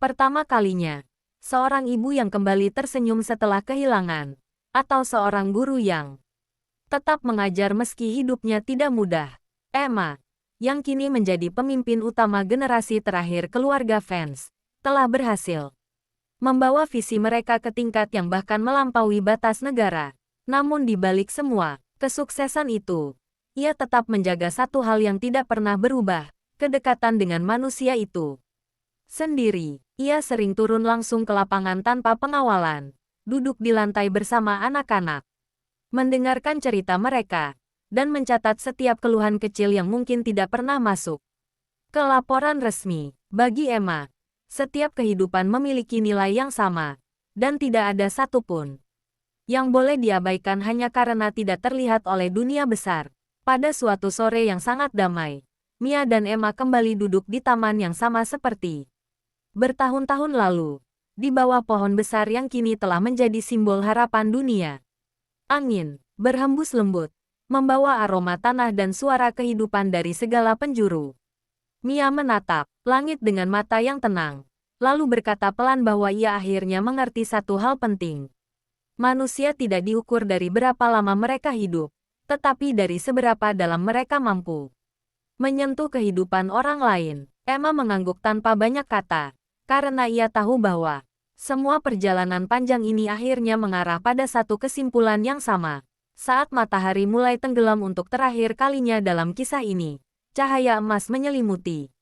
pertama kalinya, seorang ibu yang kembali tersenyum setelah kehilangan, atau seorang guru yang tetap mengajar meski hidupnya tidak mudah. Emma, yang kini menjadi pemimpin utama generasi terakhir keluarga fans, telah berhasil membawa visi mereka ke tingkat yang bahkan melampaui batas negara. Namun di balik semua kesuksesan itu, ia tetap menjaga satu hal yang tidak pernah berubah, kedekatan dengan manusia itu sendiri. Ia sering turun langsung ke lapangan tanpa pengawalan, duduk di lantai bersama anak-anak, mendengarkan cerita mereka, dan mencatat setiap keluhan kecil yang mungkin tidak pernah masuk ke laporan resmi. Bagi Emma, setiap kehidupan memiliki nilai yang sama, dan tidak ada satupun yang boleh diabaikan hanya karena tidak terlihat oleh dunia besar. Pada suatu sore yang sangat damai, Mia dan Emma kembali duduk di taman yang sama seperti bertahun-tahun lalu, di bawah pohon besar yang kini telah menjadi simbol harapan dunia. Angin berhembus lembut, membawa aroma tanah dan suara kehidupan dari segala penjuru. Mia menatap langit dengan mata yang tenang, lalu berkata pelan bahwa ia akhirnya mengerti satu hal penting. Manusia tidak diukur dari berapa lama mereka hidup, tetapi dari seberapa dalam mereka mampu menyentuh kehidupan orang lain. Emma mengangguk tanpa banyak kata, karena ia tahu bahwa semua perjalanan panjang ini akhirnya mengarah pada satu kesimpulan yang sama. Saat matahari mulai tenggelam untuk terakhir kalinya dalam kisah ini, cahaya emas menyelimuti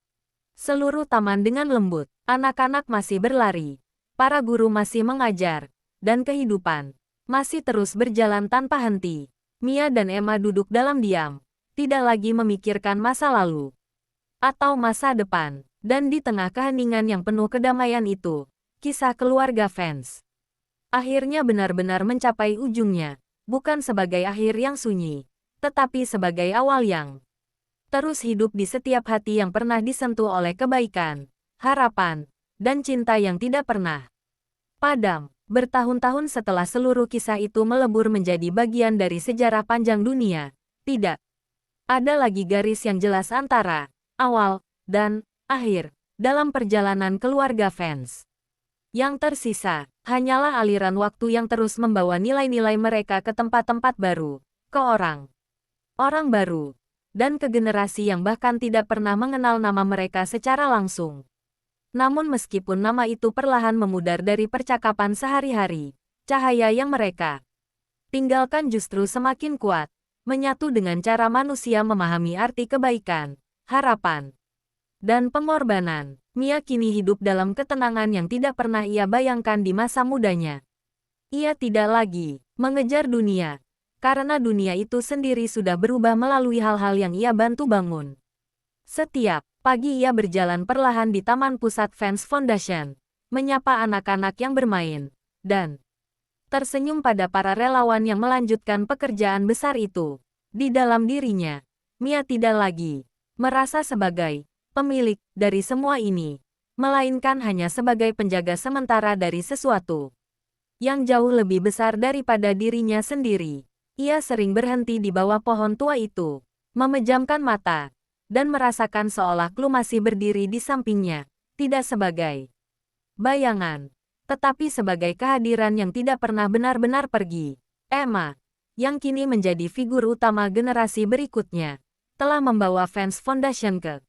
seluruh taman dengan lembut. Anak-anak masih berlari, para guru masih mengajar, dan kehidupan masih terus berjalan tanpa henti. Mia dan Emma duduk dalam diam, tidak lagi memikirkan masa lalu atau masa depan. Dan di tengah keheningan yang penuh kedamaian itu, kisah keluarga fans akhirnya benar-benar mencapai ujungnya, bukan sebagai akhir yang sunyi, tetapi sebagai awal yang terus hidup di setiap hati yang pernah disentuh oleh kebaikan, harapan, dan cinta yang tidak pernah padam. Bertahun-tahun setelah seluruh kisah itu melebur menjadi bagian dari sejarah panjang dunia, tidak ada lagi garis yang jelas antara awal dan akhir dalam perjalanan keluarga fans. Yang tersisa hanyalah aliran waktu yang terus membawa nilai-nilai mereka ke tempat-tempat baru, ke orang baru, dan ke generasi yang bahkan tidak pernah mengenal nama mereka secara langsung. Namun meskipun nama itu perlahan memudar dari percakapan sehari-hari, cahaya yang mereka tinggalkan justru semakin kuat, menyatu dengan cara manusia memahami arti kebaikan, harapan, dan pengorbanan. Mia kini hidup dalam ketenangan yang tidak pernah ia bayangkan di masa mudanya. Ia tidak lagi mengejar dunia, karena dunia itu sendiri sudah berubah melalui hal-hal yang ia bantu bangun. Setiap pagi ia berjalan perlahan di Taman Pusat Fans Foundation, menyapa anak-anak yang bermain, dan tersenyum pada para relawan yang melanjutkan pekerjaan besar itu. Di dalam dirinya, Mia tidak lagi merasa sebagai pemilik dari semua ini, melainkan hanya sebagai penjaga sementara dari sesuatu yang jauh lebih besar daripada dirinya sendiri. Ia sering berhenti di bawah pohon tua itu, memejamkan mata, dan merasakan seolah Clue masih berdiri di sampingnya, tidak sebagai bayangan, tetapi sebagai kehadiran yang tidak pernah benar-benar pergi. Emma, yang kini menjadi figur utama generasi berikutnya, telah membawa Fans Foundation ke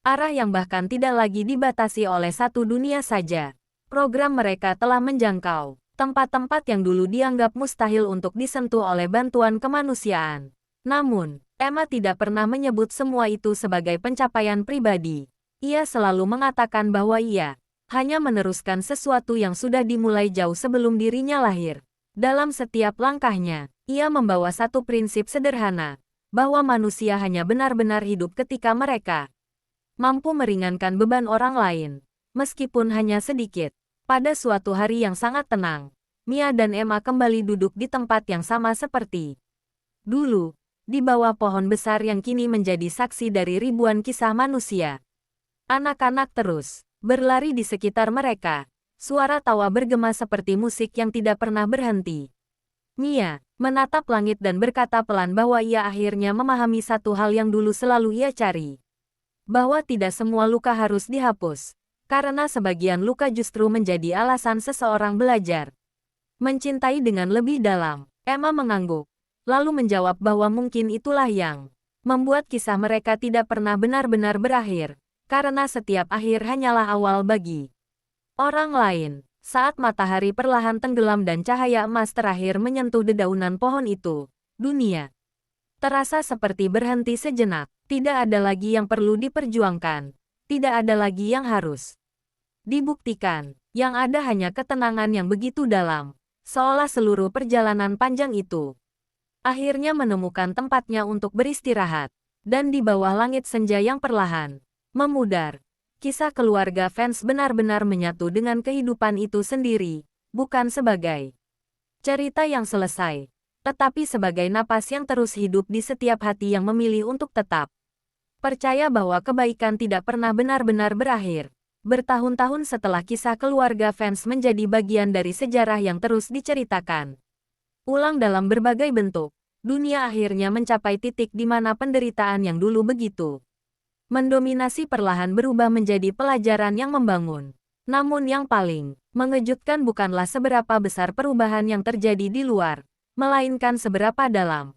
arah yang bahkan tidak lagi dibatasi oleh satu dunia saja. Program mereka telah menjangkau tempat-tempat yang dulu dianggap mustahil untuk disentuh oleh bantuan kemanusiaan. Namun, Emma tidak pernah menyebut semua itu sebagai pencapaian pribadi. Ia selalu mengatakan bahwa ia hanya meneruskan sesuatu yang sudah dimulai jauh sebelum dirinya lahir. Dalam setiap langkahnya, ia membawa satu prinsip sederhana, bahwa manusia hanya benar-benar hidup ketika mereka mampu meringankan beban orang lain, meskipun hanya sedikit. Pada suatu hari yang sangat tenang, Mia dan Emma kembali duduk di tempat yang sama seperti dulu, di bawah pohon besar yang kini menjadi saksi dari ribuan kisah manusia. Anak-anak terus berlari di sekitar mereka, suara tawa bergema seperti musik yang tidak pernah berhenti. Mia menatap langit dan berkata pelan bahwa ia akhirnya memahami satu hal yang dulu selalu ia cari. Bahwa tidak semua luka harus dihapus. Karena sebagian luka justru menjadi alasan seseorang belajar mencintai dengan lebih dalam. Emma mengangguk, lalu menjawab bahwa mungkin itulah yang membuat kisah mereka tidak pernah benar-benar berakhir, karena setiap akhir hanyalah awal bagi orang lain. Saat matahari perlahan tenggelam dan cahaya emas terakhir menyentuh dedaunan pohon itu, dunia terasa seperti berhenti sejenak. Tidak ada lagi yang perlu diperjuangkan. Tidak ada lagi yang harus dibuktikan. Yang ada hanya ketenangan yang begitu dalam. Seolah seluruh perjalanan panjang itu akhirnya menemukan tempatnya untuk beristirahat. Dan di bawah langit senja yang perlahan memudar, kisah keluarga Fans benar-benar menyatu dengan kehidupan itu sendiri, bukan sebagai cerita yang selesai, tetapi sebagai napas yang terus hidup di setiap hati yang memilih untuk tetap percaya bahwa kebaikan tidak pernah benar-benar berakhir. Bertahun-tahun setelah kisah keluarga Fans menjadi bagian dari sejarah yang terus diceritakan ulang dalam berbagai bentuk, dunia akhirnya mencapai titik di mana penderitaan yang dulu begitu mendominasi perlahan berubah menjadi pelajaran yang membangun. Namun yang paling mengejutkan bukanlah seberapa besar perubahan yang terjadi di luar, melainkan seberapa dalam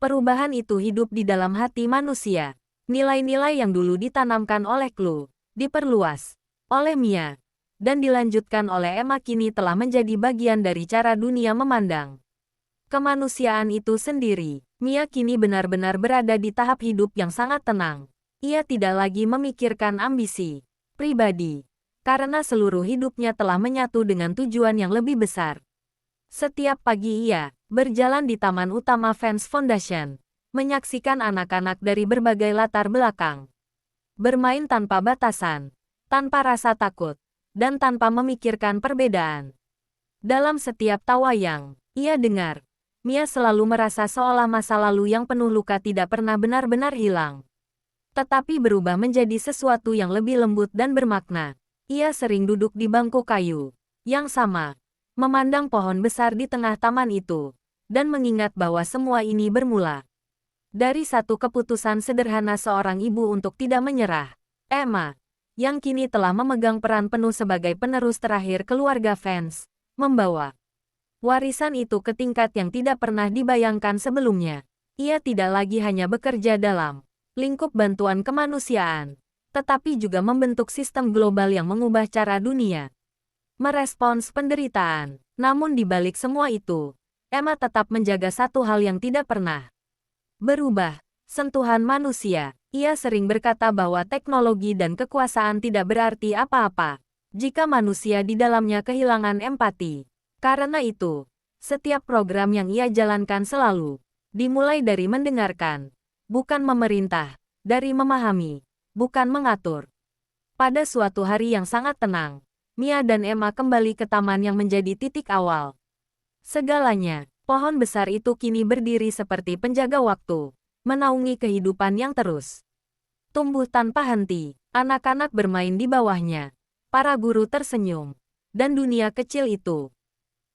perubahan itu hidup di dalam hati manusia. Nilai-nilai yang dulu ditanamkan oleh Clue, diperluas oleh Mia, dan dilanjutkan oleh Emma kini telah menjadi bagian dari cara dunia memandang kemanusiaan itu sendiri. Mia kini benar-benar berada di tahap hidup yang sangat tenang. Ia tidak lagi memikirkan ambisi pribadi, karena seluruh hidupnya telah menyatu dengan tujuan yang lebih besar. Setiap pagi ia berjalan di taman utama Fans Foundation, menyaksikan anak-anak dari berbagai latar belakang bermain tanpa batasan, tanpa rasa takut, dan tanpa memikirkan perbedaan. Dalam setiap tawa yang ia dengar, Mia selalu merasa seolah masa lalu yang penuh luka tidak pernah benar-benar hilang, tetapi berubah menjadi sesuatu yang lebih lembut dan bermakna. Ia sering duduk di bangku kayu yang sama, memandang pohon besar di tengah taman itu, dan mengingat bahwa semua ini bermula dari satu keputusan sederhana seorang ibu untuk tidak menyerah. Emma, yang kini telah memegang peran penuh sebagai penerus terakhir keluarga Fans, membawa warisan itu ke tingkat yang tidak pernah dibayangkan sebelumnya. Ia tidak lagi hanya bekerja dalam lingkup bantuan kemanusiaan, tetapi juga membentuk sistem global yang mengubah cara dunia merespons penderitaan. Namun di balik semua itu, Emma tetap menjaga satu hal yang tidak pernah berubah, sentuhan manusia. Ia sering berkata bahwa teknologi dan kekuasaan tidak berarti apa-apa jika manusia di dalamnya kehilangan empati. Karena itu, setiap program yang ia jalankan selalu dimulai dari mendengarkan, bukan memerintah, dari memahami, bukan mengatur. Pada suatu hari yang sangat tenang, Mia dan Emma kembali ke taman yang menjadi titik awal segalanya. Pohon besar itu kini berdiri seperti penjaga waktu, menaungi kehidupan yang terus tumbuh tanpa henti. Anak-anak bermain di bawahnya, para guru tersenyum, dan dunia kecil itu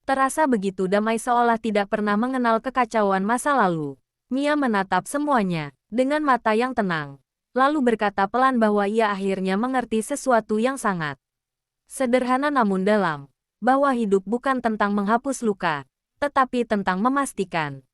Terasa begitu damai seolah tidak pernah mengenal kekacauan masa lalu. Mia menatap semuanya dengan mata yang tenang, lalu berkata pelan bahwa ia akhirnya mengerti sesuatu yang sangat sederhana namun dalam, bahwa hidup bukan tentang menghapus luka, tetapi tentang memastikan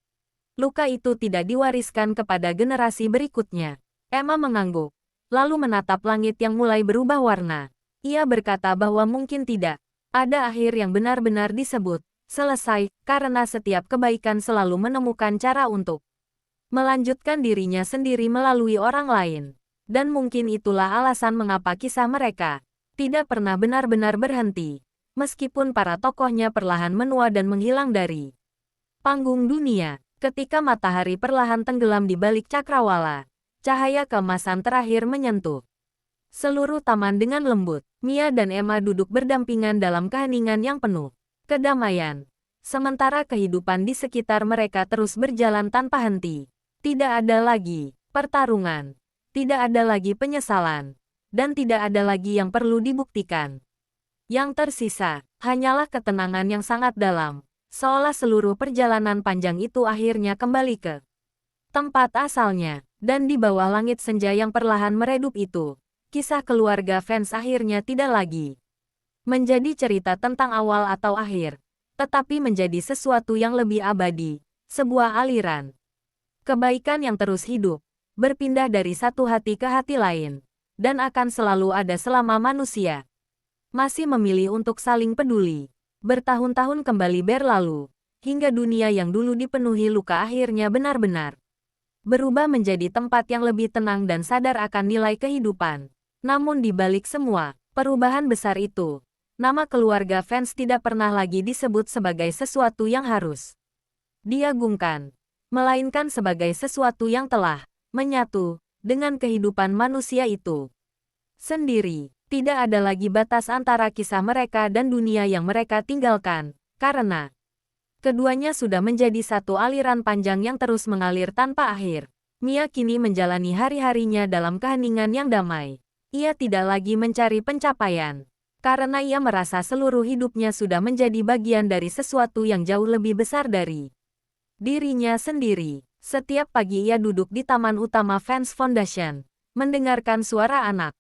luka itu tidak diwariskan kepada generasi berikutnya. Emma mengangguk, lalu menatap langit yang mulai berubah warna. Ia berkata bahwa mungkin tidak ada akhir yang benar-benar disebut selesai, karena setiap kebaikan selalu menemukan cara untuk melanjutkan dirinya sendiri melalui orang lain. Dan mungkin itulah alasan mengapa kisah mereka tidak pernah benar-benar berhenti, meskipun para tokohnya perlahan menua dan menghilang dari panggung dunia. Ketika matahari perlahan tenggelam di balik cakrawala, cahaya keemasan terakhir menyentuh seluruh taman dengan lembut. Mia dan Emma duduk berdampingan dalam keheningan yang penuh kedamaian. Sementara kehidupan di sekitar mereka terus berjalan tanpa henti. Tidak ada lagi pertarungan, tidak ada lagi penyesalan, dan tidak ada lagi yang perlu dibuktikan. Yang tersisa hanyalah ketenangan yang sangat dalam. Seolah seluruh perjalanan panjang itu akhirnya kembali ke tempat asalnya. Dan di bawah langit senja yang perlahan meredup itu, kisah keluarga fans akhirnya tidak lagi menjadi cerita tentang awal atau akhir, tetapi menjadi sesuatu yang lebih abadi, sebuah aliran kebaikan yang terus hidup, berpindah dari satu hati ke hati lain, dan akan selalu ada selama manusia masih memilih untuk saling peduli. Bertahun-tahun kembali berlalu, hingga dunia yang dulu dipenuhi luka akhirnya benar-benar berubah menjadi tempat yang lebih tenang dan sadar akan nilai kehidupan. Namun di balik semua perubahan besar itu, nama keluarga fans tidak pernah lagi disebut sebagai sesuatu yang harus diagungkan, melainkan sebagai sesuatu yang telah menyatu dengan kehidupan manusia itu sendiri. Tidak ada lagi batas antara kisah mereka dan dunia yang mereka tinggalkan, karena keduanya sudah menjadi satu aliran panjang yang terus mengalir tanpa akhir. Mia kini menjalani hari-harinya dalam keheningan yang damai. Ia tidak lagi mencari pencapaian, karena ia merasa seluruh hidupnya sudah menjadi bagian dari sesuatu yang jauh lebih besar dari dirinya sendiri. Setiap pagi ia duduk di taman utama Fans Foundation, mendengarkan suara anak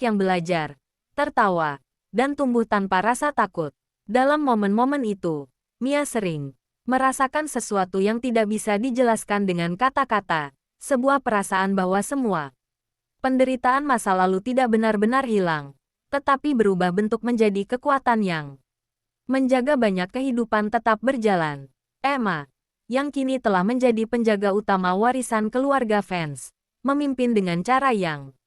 yang belajar, tertawa, dan tumbuh tanpa rasa takut. Dalam momen-momen itu, Mia sering merasakan sesuatu yang tidak bisa dijelaskan dengan kata-kata, sebuah perasaan bahwa semua penderitaan masa lalu tidak benar-benar hilang, tetapi berubah bentuk menjadi kekuatan yang menjaga banyak kehidupan tetap berjalan. Emma, yang kini telah menjadi penjaga utama warisan keluarga fans, memimpin dengan cara yang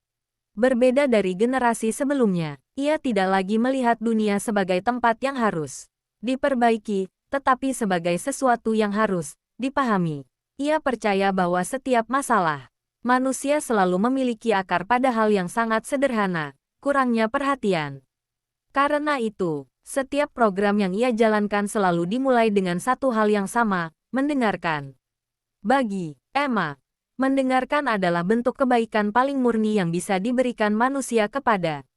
berbeda dari generasi sebelumnya. Ia tidak lagi melihat dunia sebagai tempat yang harus diperbaiki, tetapi sebagai sesuatu yang harus dipahami. Ia percaya bahwa setiap masalah manusia selalu memiliki akar pada hal yang sangat sederhana, kurangnya perhatian. Karena itu, setiap program yang ia jalankan selalu dimulai dengan satu hal yang sama, mendengarkan. Bagi Emma, mendengarkan adalah bentuk kebaikan paling murni yang bisa diberikan manusia kepada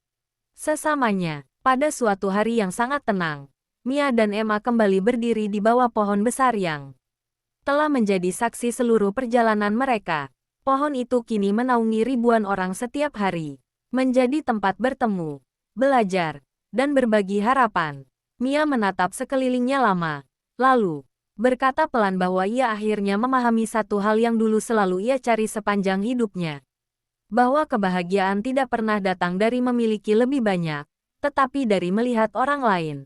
sesamanya. Pada suatu hari yang sangat tenang, Mia dan Emma kembali berdiri di bawah pohon besar yang telah menjadi saksi seluruh perjalanan mereka. Pohon itu kini menaungi ribuan orang setiap hari, menjadi tempat bertemu, belajar, dan berbagi harapan. Mia menatap sekelilingnya lama, lalu berkata pelan bahwa ia akhirnya memahami satu hal yang dulu selalu ia cari sepanjang hidupnya. Bahwa kebahagiaan tidak pernah datang dari memiliki lebih banyak, tetapi dari melihat orang lain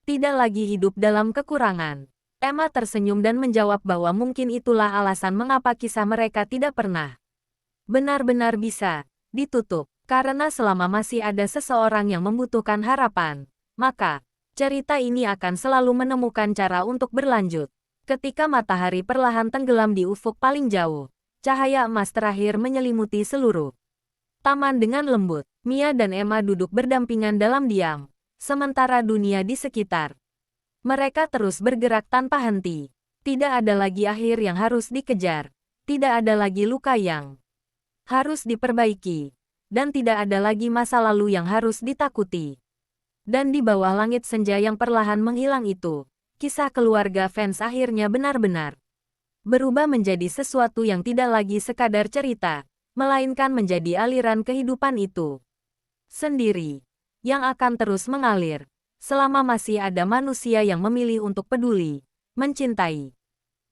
tidak lagi hidup dalam kekurangan. Emma tersenyum dan menjawab bahwa mungkin itulah alasan mengapa kisah mereka tidak pernah benar-benar bisa ditutup. Karena selama masih ada seseorang yang membutuhkan harapan, maka cerita ini akan selalu menemukan cara untuk berlanjut. Ketika matahari perlahan tenggelam di ufuk paling jauh, cahaya emas terakhir menyelimuti seluruh taman dengan lembut. Mia dan Emma duduk berdampingan dalam diam, sementara dunia di sekitar mereka terus bergerak tanpa henti. Tidak ada lagi akhir yang harus dikejar, tidak ada lagi luka yang harus diperbaiki, dan tidak ada lagi masa lalu yang harus ditakuti. Dan di bawah langit senja yang perlahan menghilang itu, kisah keluarga fans akhirnya benar-benar berubah menjadi sesuatu yang tidak lagi sekadar cerita, melainkan menjadi aliran kehidupan itu sendiri, yang akan terus mengalir, selama masih ada manusia yang memilih untuk peduli, mencintai,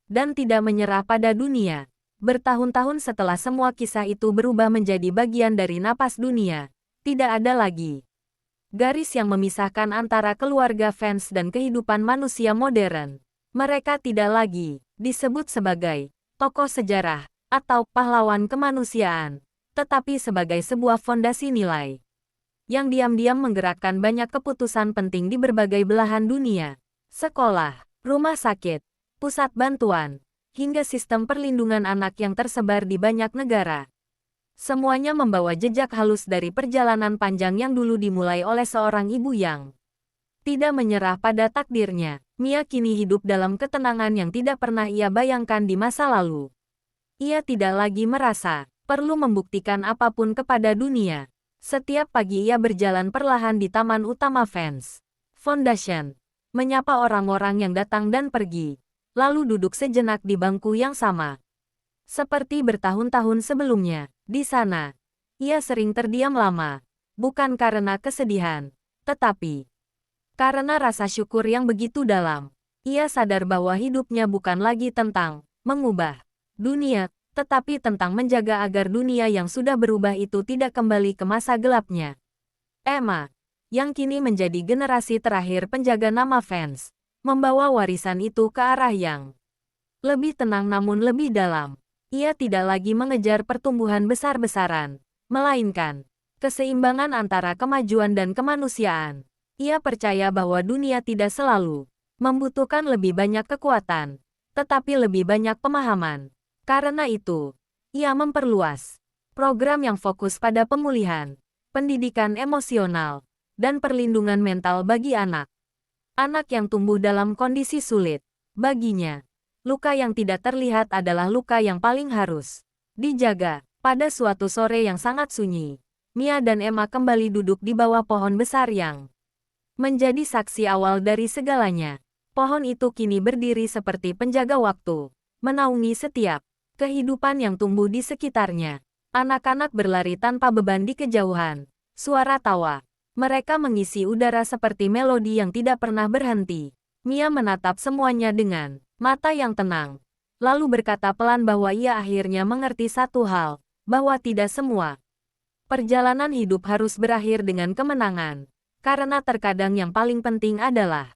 dan tidak menyerah pada dunia. Bertahun-tahun setelah semua kisah itu berubah menjadi bagian dari napas dunia, tidak ada lagi garis yang memisahkan antara keluarga fans dan kehidupan manusia modern. Mereka tidak lagi disebut sebagai tokoh sejarah atau pahlawan kemanusiaan, tetapi sebagai sebuah fondasi nilai yang diam-diam menggerakkan banyak keputusan penting di berbagai belahan dunia. Sekolah, rumah sakit, pusat bantuan, hingga sistem perlindungan anak yang tersebar di banyak negara. Semuanya membawa jejak halus dari perjalanan panjang yang dulu dimulai oleh seorang ibu yang tidak menyerah pada takdirnya. Mia kini hidup dalam ketenangan yang tidak pernah ia bayangkan di masa lalu. Ia tidak lagi merasa perlu membuktikan apapun kepada dunia. Setiap pagi ia berjalan perlahan di taman utama Fans Foundation, menyapa orang-orang yang datang dan pergi, lalu duduk sejenak di bangku yang sama. Seperti bertahun-tahun sebelumnya, di sana, ia sering terdiam lama, bukan karena kesedihan, tetapi karena rasa syukur yang begitu dalam. Ia sadar bahwa hidupnya bukan lagi tentang mengubah dunia, tetapi tentang menjaga agar dunia yang sudah berubah itu tidak kembali ke masa gelapnya. Emma, yang kini menjadi generasi terakhir penjaga nama fans, membawa warisan itu ke arah yang lebih tenang namun lebih dalam. Ia tidak lagi mengejar pertumbuhan besar-besaran, melainkan keseimbangan antara kemajuan dan kemanusiaan. Ia percaya bahwa dunia tidak selalu membutuhkan lebih banyak kekuatan, tetapi lebih banyak pemahaman. Karena itu, ia memperluas program yang fokus pada pemulihan, pendidikan emosional, dan perlindungan mental bagi anak. Anak yang tumbuh dalam kondisi sulit. Baginya, luka yang tidak terlihat adalah luka yang paling harus dijaga. Pada suatu sore yang sangat sunyi, Mia dan Emma kembali duduk di bawah pohon besar yang menjadi saksi awal dari segalanya. Pohon itu kini berdiri seperti penjaga waktu, menaungi setiap kehidupan yang tumbuh di sekitarnya. Anak-anak berlari tanpa beban di kejauhan. Suara tawa mereka mengisi udara seperti melodi yang tidak pernah berhenti. Mia menatap semuanya dengan mata yang tenang, lalu berkata pelan bahwa ia akhirnya mengerti satu hal, bahwa tidak semua perjalanan hidup harus berakhir dengan kemenangan, karena terkadang yang paling penting adalah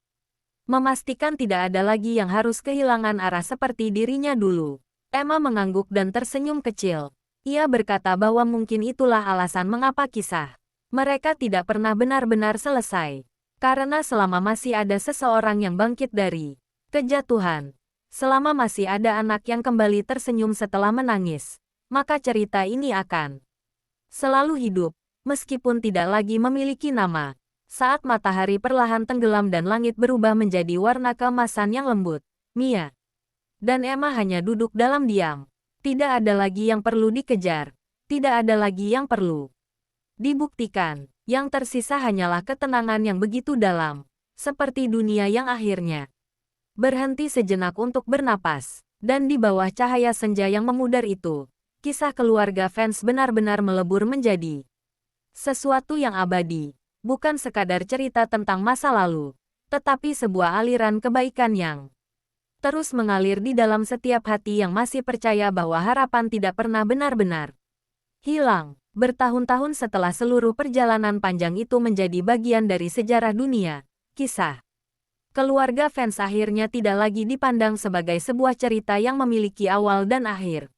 memastikan tidak ada lagi yang harus kehilangan arah seperti dirinya dulu. Emma mengangguk dan tersenyum kecil. Ia berkata bahwa mungkin itulah alasan mengapa kisah mereka tidak pernah benar-benar selesai. Karena selama masih ada seseorang yang bangkit dari kejatuhan, selama masih ada anak yang kembali tersenyum setelah menangis, maka cerita ini akan selalu hidup, meskipun tidak lagi memiliki nama. Saat matahari perlahan tenggelam dan langit berubah menjadi warna keemasan yang lembut, Mia dan Emma hanya duduk dalam diam. Tidak ada lagi yang perlu dikejar, tidak ada lagi yang perlu dibuktikan. Yang tersisa hanyalah ketenangan yang begitu dalam, seperti dunia yang akhirnya berhenti sejenak untuk bernapas. Dan di bawah cahaya senja yang memudar itu, kisah keluarga fans benar-benar melebur menjadi sesuatu yang abadi, bukan sekadar cerita tentang masa lalu, tetapi sebuah aliran kebaikan yang terus mengalir di dalam setiap hati yang masih percaya bahwa harapan tidak pernah benar-benar hilang. Bertahun-tahun setelah seluruh perjalanan panjang itu menjadi bagian dari sejarah dunia, kisah keluarga fans akhirnya tidak lagi dipandang sebagai sebuah cerita yang memiliki awal dan akhir,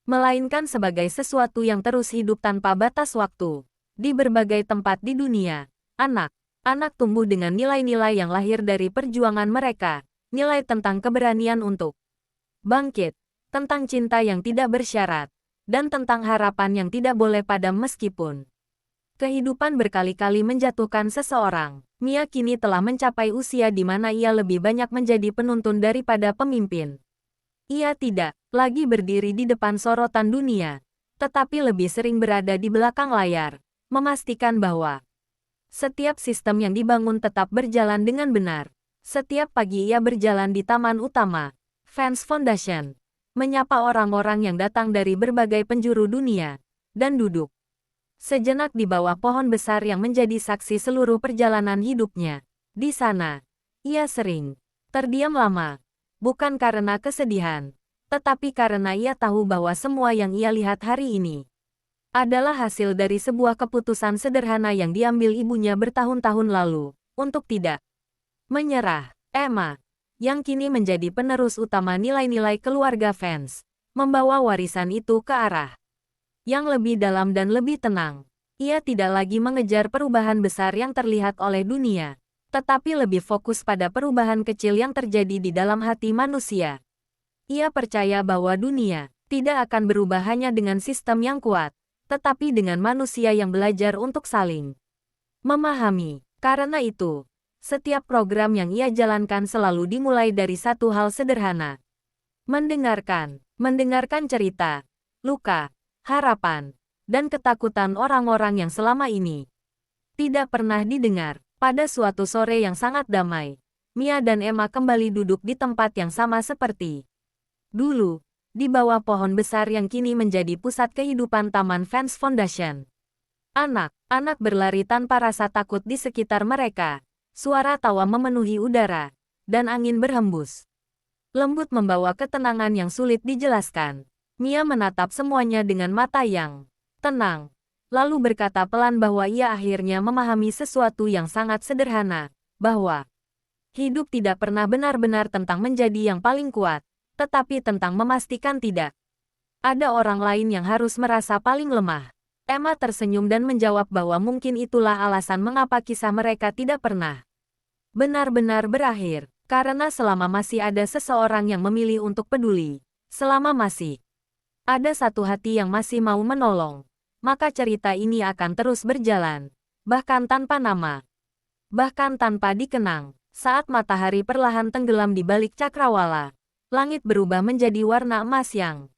melainkan sebagai sesuatu yang terus hidup tanpa batas waktu. Di berbagai tempat di dunia, anak-anak tumbuh dengan nilai-nilai yang lahir dari perjuangan mereka, nilai tentang keberanian untuk bangkit, tentang cinta yang tidak bersyarat, dan tentang harapan yang tidak boleh padam meskipun kehidupan berkali-kali menjatuhkan seseorang. Mia kini telah mencapai usia di mana ia lebih banyak menjadi penuntun daripada pemimpin. Ia tidak lagi berdiri di depan sorotan dunia, tetapi lebih sering berada di belakang layar, memastikan bahwa Setiap sistem yang dibangun tetap berjalan dengan benar. Setiap pagi ia berjalan di taman utama, Fans Foundation, menyapa orang-orang yang datang dari berbagai penjuru dunia, dan duduk sejenak di bawah pohon besar yang menjadi saksi seluruh perjalanan hidupnya. Di sana, ia sering terdiam lama, bukan karena kesedihan, tetapi karena ia tahu bahwa semua yang ia lihat hari ini adalah hasil dari sebuah keputusan sederhana yang diambil ibunya bertahun-tahun lalu, untuk tidak menyerah. Emma, yang kini menjadi penerus utama nilai-nilai keluarga Fans, membawa warisan itu ke arah yang lebih dalam dan lebih tenang. Ia tidak lagi mengejar perubahan besar yang terlihat oleh dunia, tetapi lebih fokus pada perubahan kecil yang terjadi di dalam hati manusia. Ia percaya bahwa dunia tidak akan berubah hanya dengan sistem yang kuat, tetapi dengan manusia yang belajar untuk saling memahami. Karena itu, setiap program yang ia jalankan selalu dimulai dari satu hal sederhana. Mendengarkan cerita, luka, harapan, dan ketakutan orang-orang yang selama ini tidak pernah didengar. Pada suatu sore yang sangat damai, Mia dan Emma kembali duduk di tempat yang sama seperti dulu, di bawah pohon besar yang kini menjadi pusat kehidupan Taman Fans Foundation. Anak-anak berlari tanpa rasa takut di sekitar mereka. Suara tawa memenuhi udara, dan angin berhembus lembut membawa ketenangan yang sulit dijelaskan. Mia menatap semuanya dengan mata yang tenang, lalu berkata pelan bahwa ia akhirnya memahami sesuatu yang sangat sederhana, bahwa hidup tidak pernah benar-benar tentang menjadi yang paling kuat, tetapi tentang memastikan tidak ada orang lain yang harus merasa paling lemah. Emma tersenyum dan menjawab bahwa mungkin itulah alasan mengapa kisah mereka tidak pernah benar-benar berakhir, karena selama masih ada seseorang yang memilih untuk peduli, selama masih ada satu hati yang masih mau menolong, maka cerita ini akan terus berjalan, bahkan tanpa nama, bahkan tanpa dikenang. Saat matahari perlahan tenggelam di balik cakrawala, langit berubah menjadi warna emas yang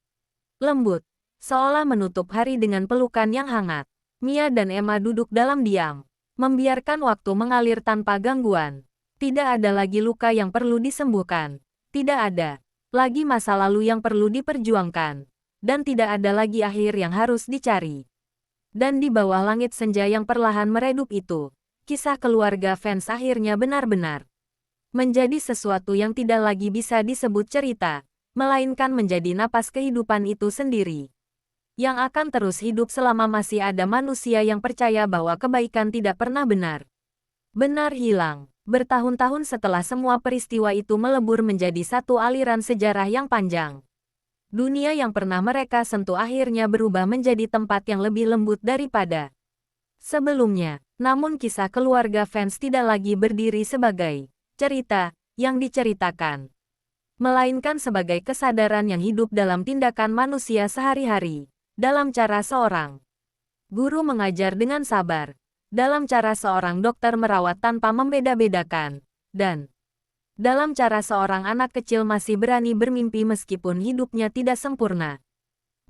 lembut, seolah menutup hari dengan pelukan yang hangat. Mia dan Emma duduk dalam diam, membiarkan waktu mengalir tanpa gangguan. Tidak ada lagi luka yang perlu disembuhkan, tidak ada lagi masa lalu yang perlu diperjuangkan, dan tidak ada lagi akhir yang harus dicari. Dan di bawah langit senja yang perlahan meredup itu, kisah keluarga Fans akhirnya benar-benar menjadi sesuatu yang tidak lagi bisa disebut cerita, melainkan menjadi napas kehidupan itu sendiri, yang akan terus hidup selama masih ada manusia yang percaya bahwa kebaikan tidak pernah benar hilang. Bertahun-tahun setelah semua peristiwa itu melebur menjadi satu aliran sejarah yang panjang, dunia yang pernah mereka sentuh akhirnya berubah menjadi tempat yang lebih lembut daripada sebelumnya. Namun kisah keluarga Fans tidak lagi berdiri sebagai cerita yang diceritakan, melainkan sebagai kesadaran yang hidup dalam tindakan manusia sehari-hari, dalam cara seorang guru mengajar dengan sabar, dalam cara seorang dokter merawat tanpa membeda-bedakan, dan dalam cara seorang anak kecil masih berani bermimpi meskipun hidupnya tidak sempurna.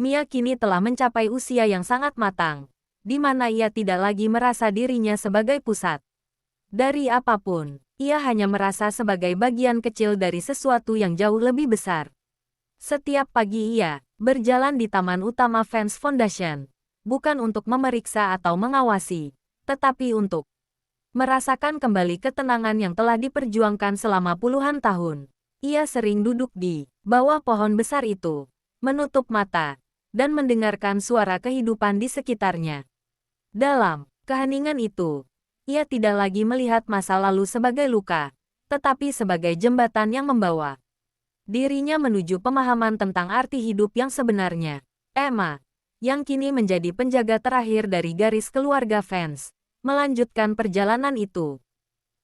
Mia kini telah mencapai usia yang sangat matang, di mana ia tidak lagi merasa dirinya sebagai pusat dari apapun. Ia hanya merasa sebagai bagian kecil dari sesuatu yang jauh lebih besar. Setiap pagi ia berjalan di taman utama Fans Foundation, bukan untuk memeriksa atau mengawasi, tetapi untuk merasakan kembali ketenangan yang telah diperjuangkan selama puluhan tahun. Ia sering duduk di bawah pohon besar itu, menutup mata, dan mendengarkan suara kehidupan di sekitarnya. Dalam keheningan itu, ia tidak lagi melihat masa lalu sebagai luka, tetapi sebagai jembatan yang membawa dirinya menuju pemahaman tentang arti hidup yang sebenarnya. Emma, yang kini menjadi penjaga terakhir dari garis keluarga Fans, melanjutkan perjalanan itu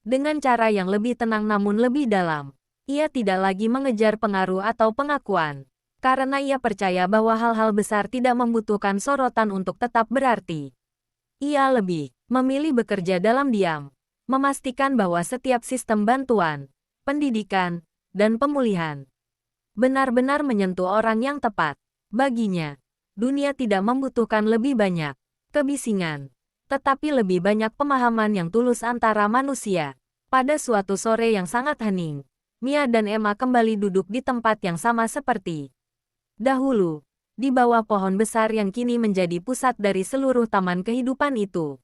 dengan cara yang lebih tenang namun lebih dalam. Ia tidak lagi mengejar pengaruh atau pengakuan, karena ia percaya bahwa hal-hal besar tidak membutuhkan sorotan untuk tetap berarti. Ia lebih memilih bekerja dalam diam, memastikan bahwa setiap sistem bantuan, pendidikan, dan pemulihan benar-benar menyentuh orang yang tepat. Baginya, dunia tidak membutuhkan lebih banyak kebisingan, tetapi lebih banyak pemahaman yang tulus antara manusia. Pada suatu sore yang sangat hening, Mia dan Emma kembali duduk di tempat yang sama seperti dahulu, di bawah pohon besar yang kini menjadi pusat dari seluruh taman kehidupan itu.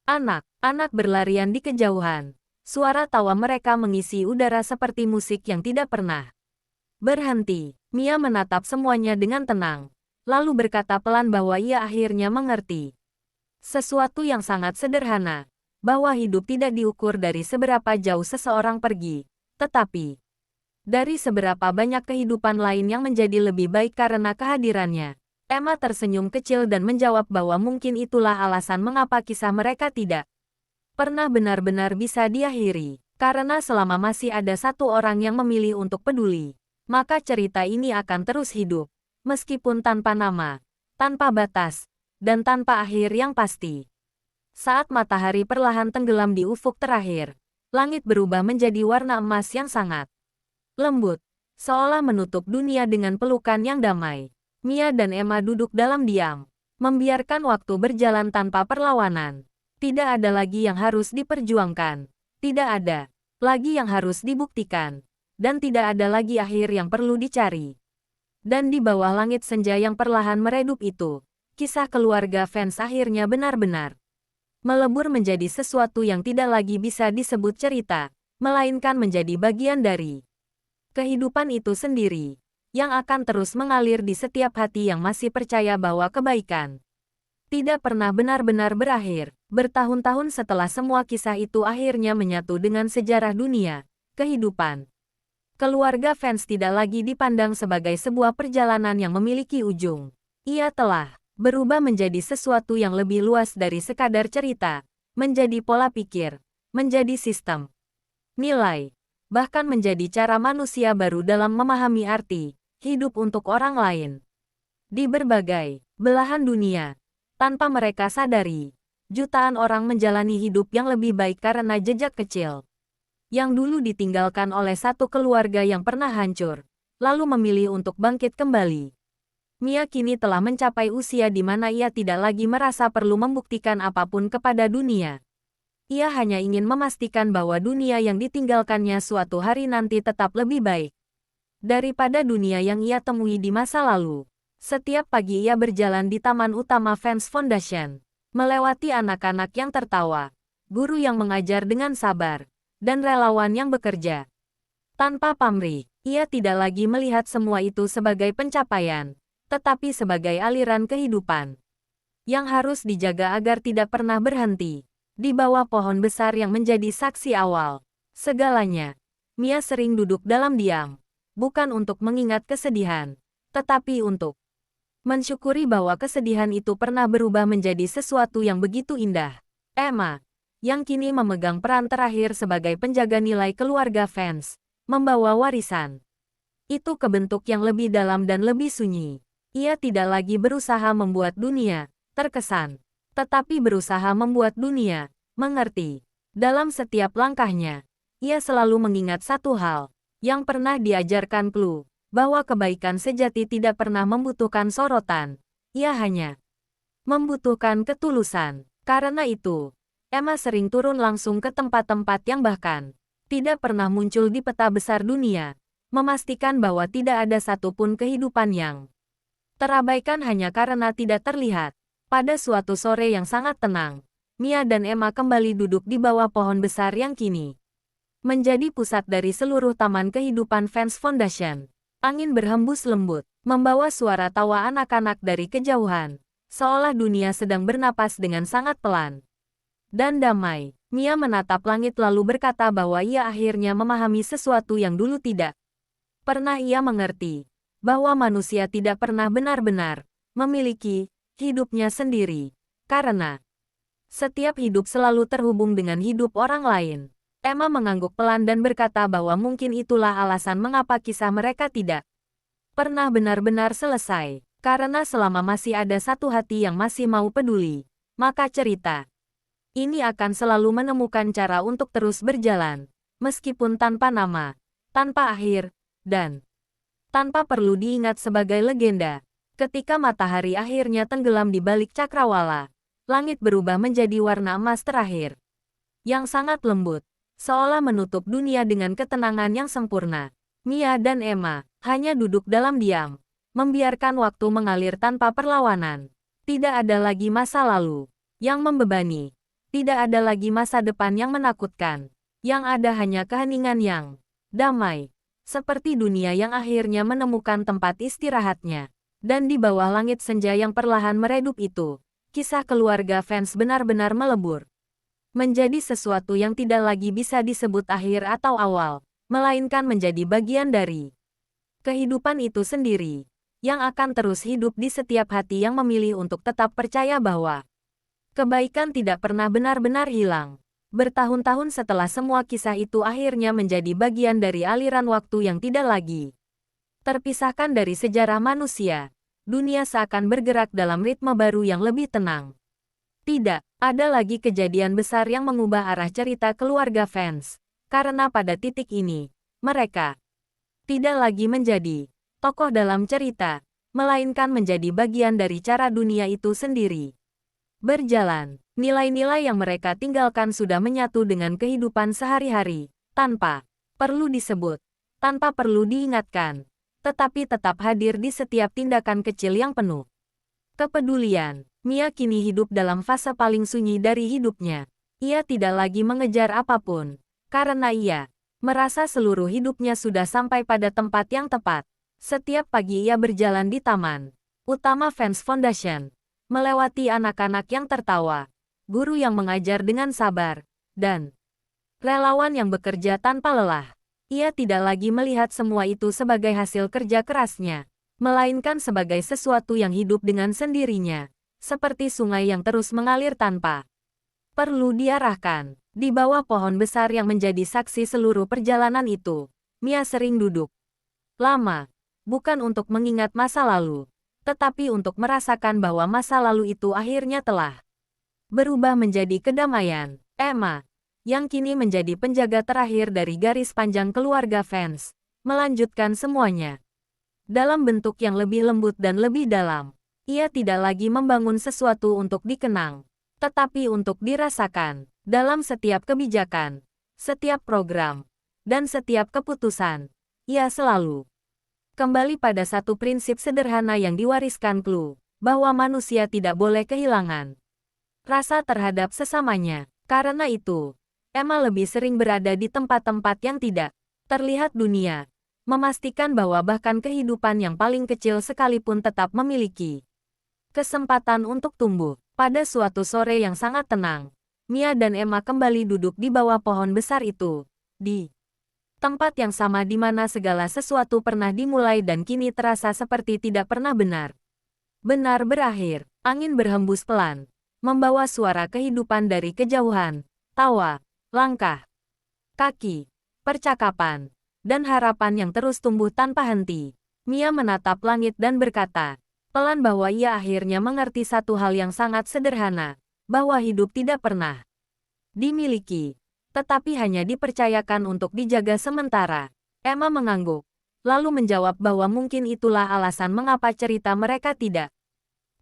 Anak-anak berlarian di kejauhan. Suara tawa mereka mengisi udara seperti musik yang tidak pernah berhenti. Mia menatap semuanya dengan tenang, lalu berkata pelan bahwa ia akhirnya mengerti sesuatu yang sangat sederhana, bahwa hidup tidak diukur dari seberapa jauh seseorang pergi, tetapi dari seberapa banyak kehidupan lain yang menjadi lebih baik karena kehadirannya. Emma tersenyum kecil dan menjawab bahwa mungkin itulah alasan mengapa kisah mereka tidak pernah benar-benar bisa diakhiri. Karena selama masih ada satu orang yang memilih untuk peduli, maka cerita ini akan terus hidup, meskipun tanpa nama, tanpa batas, dan tanpa akhir yang pasti. Saat matahari perlahan tenggelam di ufuk terakhir, langit berubah menjadi warna emas yang sangat lembut, seolah menutup dunia dengan pelukan yang damai. Mia dan Emma duduk dalam diam, membiarkan waktu berjalan tanpa perlawanan. Tidak ada lagi yang harus diperjuangkan, tidak ada lagi yang harus dibuktikan, dan tidak ada lagi akhir yang perlu dicari. Dan di bawah langit senja yang perlahan meredup itu, kisah keluarga fans akhirnya benar-benar melebur menjadi sesuatu yang tidak lagi bisa disebut cerita, melainkan menjadi bagian dari kehidupan itu sendiri, yang akan terus mengalir di setiap hati yang masih percaya bahwa kebaikan tidak pernah benar-benar berakhir. Bertahun-tahun setelah semua kisah itu akhirnya menyatu dengan sejarah dunia, kehidupan keluarga fans tidak lagi dipandang sebagai sebuah perjalanan yang memiliki ujung. Ia telah berubah menjadi sesuatu yang lebih luas dari sekadar cerita, menjadi pola pikir, menjadi sistem nilai, bahkan menjadi cara manusia baru dalam memahami arti hidup untuk orang lain. Di berbagai belahan dunia, tanpa mereka sadari, jutaan orang menjalani hidup yang lebih baik karena jejak kecil yang dulu ditinggalkan oleh satu keluarga yang pernah hancur, lalu memilih untuk bangkit kembali. Mia kini telah mencapai usia di mana ia tidak lagi merasa perlu membuktikan apapun kepada dunia. Ia hanya ingin memastikan bahwa dunia yang ditinggalkannya suatu hari nanti tetap lebih baik daripada dunia yang ia temui di masa lalu. Setiap pagi ia berjalan di taman utama Fans Foundation, melewati anak-anak yang tertawa, guru yang mengajar dengan sabar, dan relawan yang bekerja tanpa pamrih. Ia tidak lagi melihat semua itu sebagai pencapaian, tetapi sebagai aliran kehidupan yang harus dijaga agar tidak pernah berhenti. Di bawah pohon besar yang menjadi saksi awal segalanya, Mia sering duduk dalam diam, bukan untuk mengingat kesedihan, tetapi untuk mensyukuri bahwa kesedihan itu pernah berubah menjadi sesuatu yang begitu indah. Emma, yang kini memegang peran terakhir sebagai penjaga nilai keluarga fans, membawa warisan itu ke bentuk yang lebih dalam dan lebih sunyi. Ia tidak lagi berusaha membuat dunia terkesan, tetapi berusaha membuat dunia mengerti. Dalam setiap langkahnya, ia selalu mengingat satu hal yang pernah diajarkan Clue, bahwa kebaikan sejati tidak pernah membutuhkan sorotan. Ia hanya membutuhkan ketulusan. Karena itu, Emma sering turun langsung ke tempat-tempat yang bahkan tidak pernah muncul di peta besar dunia, memastikan bahwa tidak ada satupun kehidupan yang terabaikan hanya karena tidak terlihat. Pada suatu sore yang sangat tenang, Mia dan Emma kembali duduk di bawah pohon besar yang kini menjadi pusat dari seluruh taman kehidupan Fans Foundation. Angin berhembus lembut, membawa suara tawa anak-anak dari kejauhan, seolah dunia sedang bernapas dengan sangat pelan dan damai. Mia menatap langit lalu berkata bahwa ia akhirnya memahami sesuatu yang dulu tidak pernah ia mengerti, bahwa manusia tidak pernah benar-benar memiliki hidupnya sendiri, karena setiap hidup selalu terhubung dengan hidup orang lain. Emma mengangguk pelan dan berkata bahwa mungkin itulah alasan mengapa kisah mereka tidak pernah benar-benar selesai, karena selama masih ada satu hati yang masih mau peduli, maka cerita ini akan selalu menemukan cara untuk terus berjalan, meskipun tanpa nama, tanpa akhir, dan tanpa perlu diingat sebagai legenda. Ketika matahari akhirnya tenggelam di balik cakrawala, langit berubah menjadi warna emas terakhir, yang sangat lembut, seolah menutup dunia dengan ketenangan yang sempurna. Mia dan Emma hanya duduk dalam diam, membiarkan waktu mengalir tanpa perlawanan. Tidak ada lagi masa lalu yang membebani, tidak ada lagi masa depan yang menakutkan. Yang ada hanya keheningan yang damai, seperti dunia yang akhirnya menemukan tempat istirahatnya. Dan di bawah langit senja yang perlahan meredup itu, kisah keluarga fans benar-benar melebur. Menjadi sesuatu yang tidak lagi bisa disebut akhir atau awal, melainkan menjadi bagian dari kehidupan itu sendiri, yang akan terus hidup di setiap hati yang memilih untuk tetap percaya bahwa kebaikan tidak pernah benar-benar hilang. Bertahun-tahun setelah semua kisah itu akhirnya menjadi bagian dari aliran waktu yang tidak lagi terpisahkan dari sejarah manusia, dunia seakan bergerak dalam ritme baru yang lebih tenang. Tidak ada lagi kejadian besar yang mengubah arah cerita keluarga fans, karena pada titik ini, mereka tidak lagi menjadi tokoh dalam cerita, melainkan menjadi bagian dari cara dunia itu sendiri berjalan. Nilai-nilai yang mereka tinggalkan sudah menyatu dengan kehidupan sehari-hari, tanpa perlu disebut, tanpa perlu diingatkan, tetapi tetap hadir di setiap tindakan kecil yang penuh kepedulian. Mia kini hidup dalam fase paling sunyi dari hidupnya. Ia tidak lagi mengejar apapun, karena ia merasa seluruh hidupnya sudah sampai pada tempat yang tepat. Setiap pagi ia berjalan di taman utama Fans Foundation, melewati anak-anak yang tertawa, guru yang mengajar dengan sabar, dan relawan yang bekerja tanpa lelah. Ia tidak lagi melihat semua itu sebagai hasil kerja kerasnya, melainkan sebagai sesuatu yang hidup dengan sendirinya, seperti sungai yang terus mengalir tanpa perlu diarahkan. Di bawah pohon besar yang menjadi saksi seluruh perjalanan itu, Mia sering duduk lama, bukan untuk mengingat masa lalu, tetapi untuk merasakan bahwa masa lalu itu akhirnya telah berubah menjadi kedamaian. Emma, yang kini menjadi penjaga terakhir dari garis panjang keluarga fans, melanjutkan semuanya dalam bentuk yang lebih lembut dan lebih dalam. Ia tidak lagi membangun sesuatu untuk dikenang, tetapi untuk dirasakan. Dalam setiap kebijakan, setiap program, dan setiap keputusan, ia selalu kembali pada satu prinsip sederhana yang diwariskan Clue, bahwa manusia tidak boleh kehilangan rasa terhadap sesamanya. Karena itu, Emma lebih sering berada di tempat-tempat yang tidak terlihat dunia, memastikan bahwa bahkan kehidupan yang paling kecil sekalipun tetap memiliki kesempatan untuk tumbuh. Pada suatu sore yang sangat tenang, Mia dan Emma kembali duduk di bawah pohon besar itu, di tempat yang sama di mana segala sesuatu pernah dimulai dan kini terasa seperti tidak pernah benar berakhir. Angin berhembus pelan, membawa suara kehidupan dari kejauhan, tawa, langkah, kaki, percakapan, dan harapan yang terus tumbuh tanpa henti. Mia menatap langit dan berkata, pelan bahwa ia akhirnya mengerti satu hal yang sangat sederhana, bahwa hidup tidak pernah dimiliki, tetapi hanya dipercayakan untuk dijaga sementara. Emma mengangguk, lalu menjawab bahwa mungkin itulah alasan mengapa cerita mereka tidak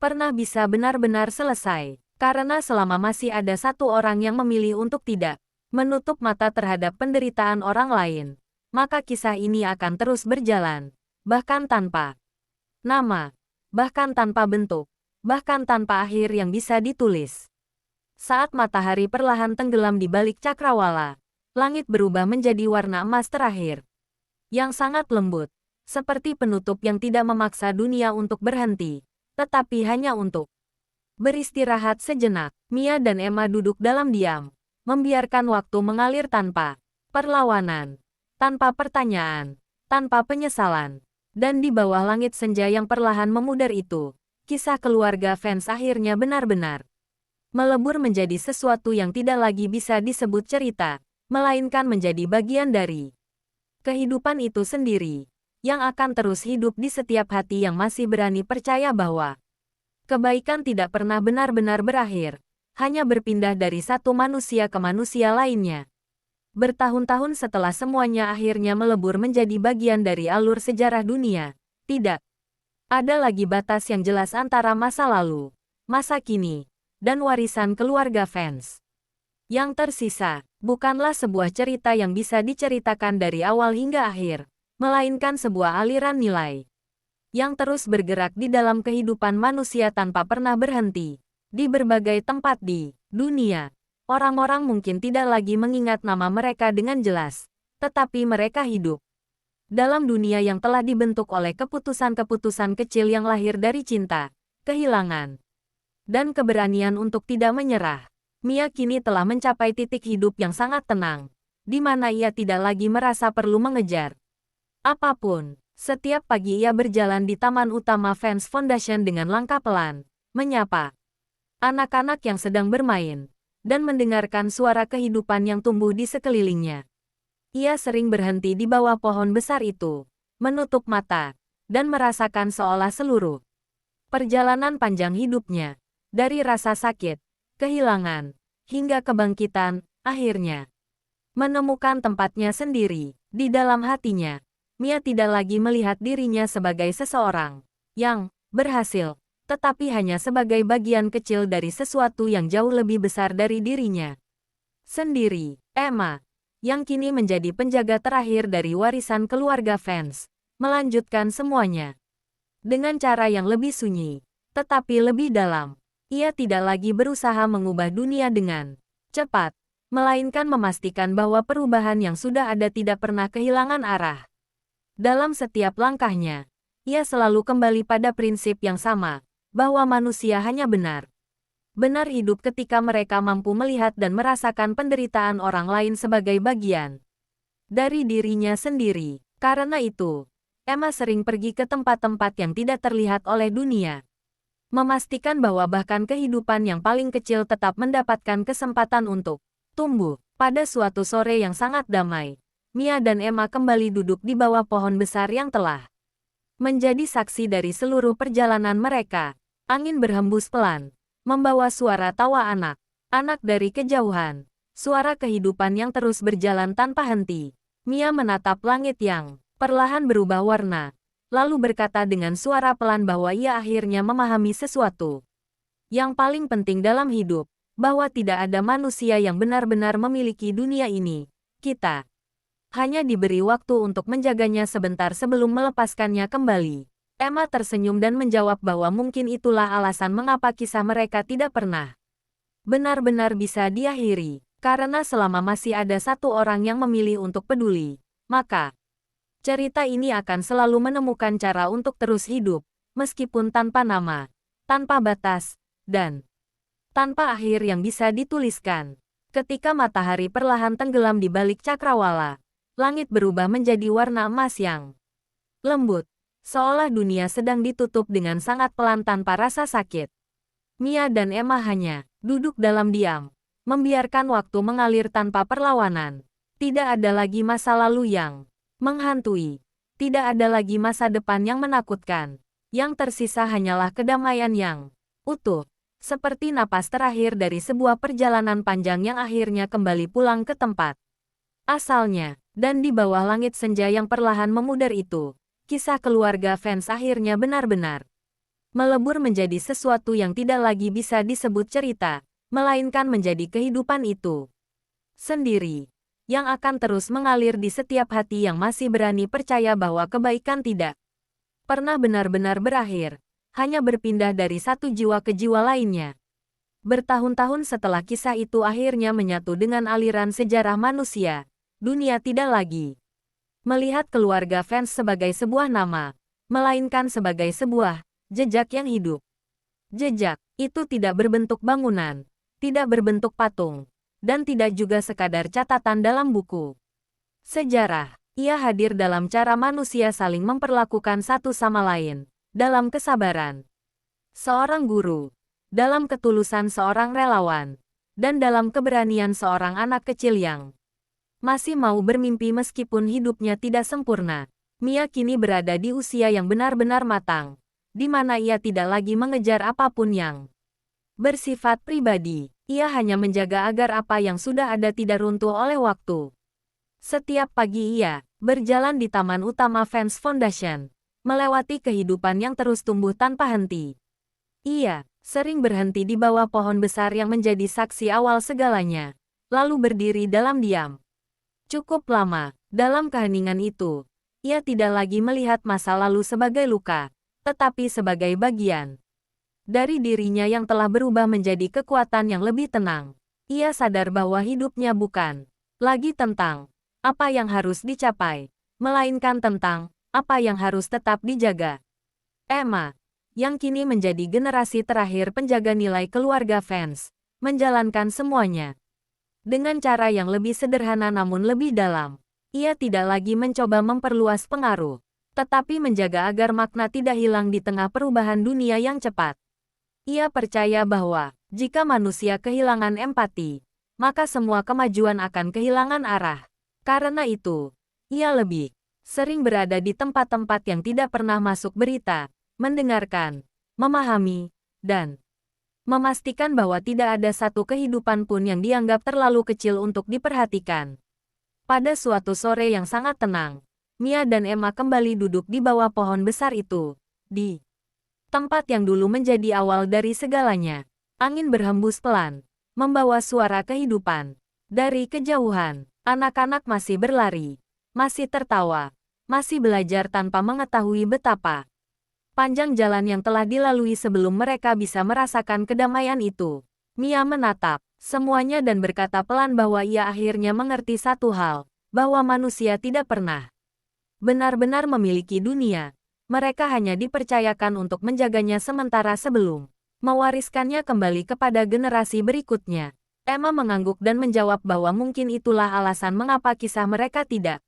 pernah bisa benar-benar selesai. Karena selama masih ada satu orang yang memilih untuk tidak menutup mata terhadap penderitaan orang lain, maka kisah ini akan terus berjalan, bahkan tanpa nama, bahkan tanpa bentuk, bahkan tanpa akhir yang bisa ditulis. Saat matahari perlahan tenggelam di balik cakrawala, langit berubah menjadi warna emas terakhir, yang sangat lembut, seperti penutup yang tidak memaksa dunia untuk berhenti, tetapi hanya untuk beristirahat sejenak. Mia dan Emma duduk dalam diam, membiarkan waktu mengalir tanpa perlawanan, tanpa pertanyaan, tanpa penyesalan. Dan di bawah langit senja yang perlahan memudar itu, kisah keluarga fans akhirnya benar-benar melebur menjadi sesuatu yang tidak lagi bisa disebut cerita, melainkan menjadi bagian dari kehidupan itu sendiri, yang akan terus hidup di setiap hati yang masih berani percaya bahwa kebaikan tidak pernah benar-benar berakhir, hanya berpindah dari satu manusia ke manusia lainnya. Bertahun-tahun setelah semuanya akhirnya melebur menjadi bagian dari alur sejarah dunia, tidak ada lagi batas yang jelas antara masa lalu, masa kini, dan warisan keluarga fans. Yang tersisa, bukanlah sebuah cerita yang bisa diceritakan dari awal hingga akhir, melainkan sebuah aliran nilai yang terus bergerak di dalam kehidupan manusia tanpa pernah berhenti. Di berbagai tempat di dunia, orang-orang mungkin tidak lagi mengingat nama mereka dengan jelas, tetapi mereka hidup dalam dunia yang telah dibentuk oleh keputusan-keputusan kecil yang lahir dari cinta, kehilangan, dan keberanian untuk tidak menyerah. Mia kini telah mencapai titik hidup yang sangat tenang, di mana ia tidak lagi merasa perlu mengejar apapun. Setiap pagi ia berjalan di taman utama Fans Foundation dengan langkah pelan, menyapa anak-anak yang sedang bermain, dan mendengarkan suara kehidupan yang tumbuh di sekelilingnya. Ia sering berhenti di bawah pohon besar itu, menutup mata, dan merasakan seolah seluruh perjalanan panjang hidupnya, dari rasa sakit, kehilangan, hingga kebangkitan, akhirnya menemukan tempatnya sendiri. Di dalam hatinya, Mia tidak lagi melihat dirinya sebagai seseorang yang berhasil, tetapi hanya sebagai bagian kecil dari sesuatu yang jauh lebih besar dari dirinya sendiri. Emma, yang kini menjadi penjaga terakhir dari warisan keluarga fans, melanjutkan semuanya dengan cara yang lebih sunyi, tetapi lebih dalam. Ia tidak lagi berusaha mengubah dunia dengan cepat, melainkan memastikan bahwa perubahan yang sudah ada tidak pernah kehilangan arah. Dalam setiap langkahnya, ia selalu kembali pada prinsip yang sama, bahwa manusia hanya benar hidup ketika mereka mampu melihat dan merasakan penderitaan orang lain sebagai bagian dari dirinya sendiri. Karena itu, Emma sering pergi ke tempat-tempat yang tidak terlihat oleh dunia, memastikan bahwa bahkan kehidupan yang paling kecil tetap mendapatkan kesempatan untuk tumbuh. Pada suatu sore yang sangat damai, Mia dan Emma kembali duduk di bawah pohon besar yang telah menjadi saksi dari seluruh perjalanan mereka. Angin berhembus pelan, membawa suara tawa anak-anak dari kejauhan, suara kehidupan yang terus berjalan tanpa henti. Mia menatap langit yang perlahan berubah warna, lalu berkata dengan suara pelan bahwa ia akhirnya memahami sesuatu yang paling penting dalam hidup, bahwa tidak ada manusia yang benar-benar memiliki dunia ini. Kita hanya diberi waktu untuk menjaganya sebentar sebelum melepaskannya kembali. Emma tersenyum dan menjawab bahwa mungkin itulah alasan mengapa kisah mereka tidak pernah benar-benar bisa diakhiri. Karena selama masih ada satu orang yang memilih untuk peduli, maka cerita ini akan selalu menemukan cara untuk terus hidup, meskipun tanpa nama, tanpa batas, dan tanpa akhir yang bisa dituliskan. Ketika matahari perlahan tenggelam di balik cakrawala, langit berubah menjadi warna emas yang lembut, seolah dunia sedang ditutup dengan sangat pelan tanpa rasa sakit. Mia dan Emma hanya duduk dalam diam, membiarkan waktu mengalir tanpa perlawanan. Tidak ada lagi masa lalu yang menghantui, tidak ada lagi masa depan yang menakutkan. Yang tersisa hanyalah kedamaian yang utuh, seperti napas terakhir dari sebuah perjalanan panjang yang akhirnya kembali pulang ke tempat asalnya. Dan di bawah langit senja yang perlahan memudar itu, kisah keluarga fans akhirnya benar-benar melebur menjadi sesuatu yang tidak lagi bisa disebut cerita, melainkan menjadi kehidupan itu sendiri, yang akan terus mengalir di setiap hati yang masih berani percaya bahwa kebaikan tidak pernah benar-benar berakhir, hanya berpindah dari satu jiwa ke jiwa lainnya. Bertahun-tahun setelah kisah itu akhirnya menyatu dengan aliran sejarah manusia, dunia tidak lagi melihat keluarga fans sebagai sebuah nama, melainkan sebagai sebuah jejak yang hidup. Jejak itu tidak berbentuk bangunan, tidak berbentuk patung, dan tidak juga sekadar catatan dalam buku sejarah. Ia hadir dalam cara manusia saling memperlakukan satu sama lain, dalam kesabaran seorang guru, dalam ketulusan seorang relawan, dan dalam keberanian seorang anak kecil yang masih mau bermimpi meskipun hidupnya tidak sempurna. Mia kini berada di usia yang benar-benar matang, di mana ia tidak lagi mengejar apapun yang bersifat pribadi. Ia hanya menjaga agar apa yang sudah ada tidak runtuh oleh waktu. Setiap pagi ia berjalan di taman utama Fans Foundation, melewati kehidupan yang terus tumbuh tanpa henti. Ia sering berhenti di bawah pohon besar yang menjadi saksi awal segalanya, lalu berdiri dalam diam. Cukup lama, dalam keheningan itu, ia tidak lagi melihat masa lalu sebagai luka, tetapi sebagai bagian dari dirinya yang telah berubah menjadi kekuatan yang lebih tenang. Ia sadar bahwa hidupnya bukan lagi tentang apa yang harus dicapai, melainkan tentang apa yang harus tetap dijaga. Emma, yang kini menjadi generasi terakhir penjaga nilai keluarga fans, menjalankan semuanya dengan cara yang lebih sederhana namun lebih dalam. Ia tidak lagi mencoba memperluas pengaruh, tetapi menjaga agar makna tidak hilang di tengah perubahan dunia yang cepat. Ia percaya bahwa, jika manusia kehilangan empati, maka semua kemajuan akan kehilangan arah. Karena itu, ia lebih sering berada di tempat-tempat yang tidak pernah masuk berita, mendengarkan, memahami, dan memastikan bahwa tidak ada satu kehidupan pun yang dianggap terlalu kecil untuk diperhatikan. Pada suatu sore yang sangat tenang, Mia dan Emma kembali duduk di bawah pohon besar itu, di tempat yang dulu menjadi awal dari segalanya. Angin berhembus pelan, membawa suara kehidupan. Dari kejauhan, anak-anak masih berlari, masih tertawa, masih belajar tanpa mengetahui betapa panjang jalan yang telah dilalui sebelum mereka bisa merasakan kedamaian itu. Mia menatap semuanya dan berkata pelan bahwa ia akhirnya mengerti satu hal, bahwa manusia tidak pernah benar-benar memiliki dunia. Mereka hanya dipercayakan untuk menjaganya sementara sebelum mewariskannya kembali kepada generasi berikutnya. Emma mengangguk dan menjawab bahwa mungkin itulah alasan mengapa kisah mereka tidak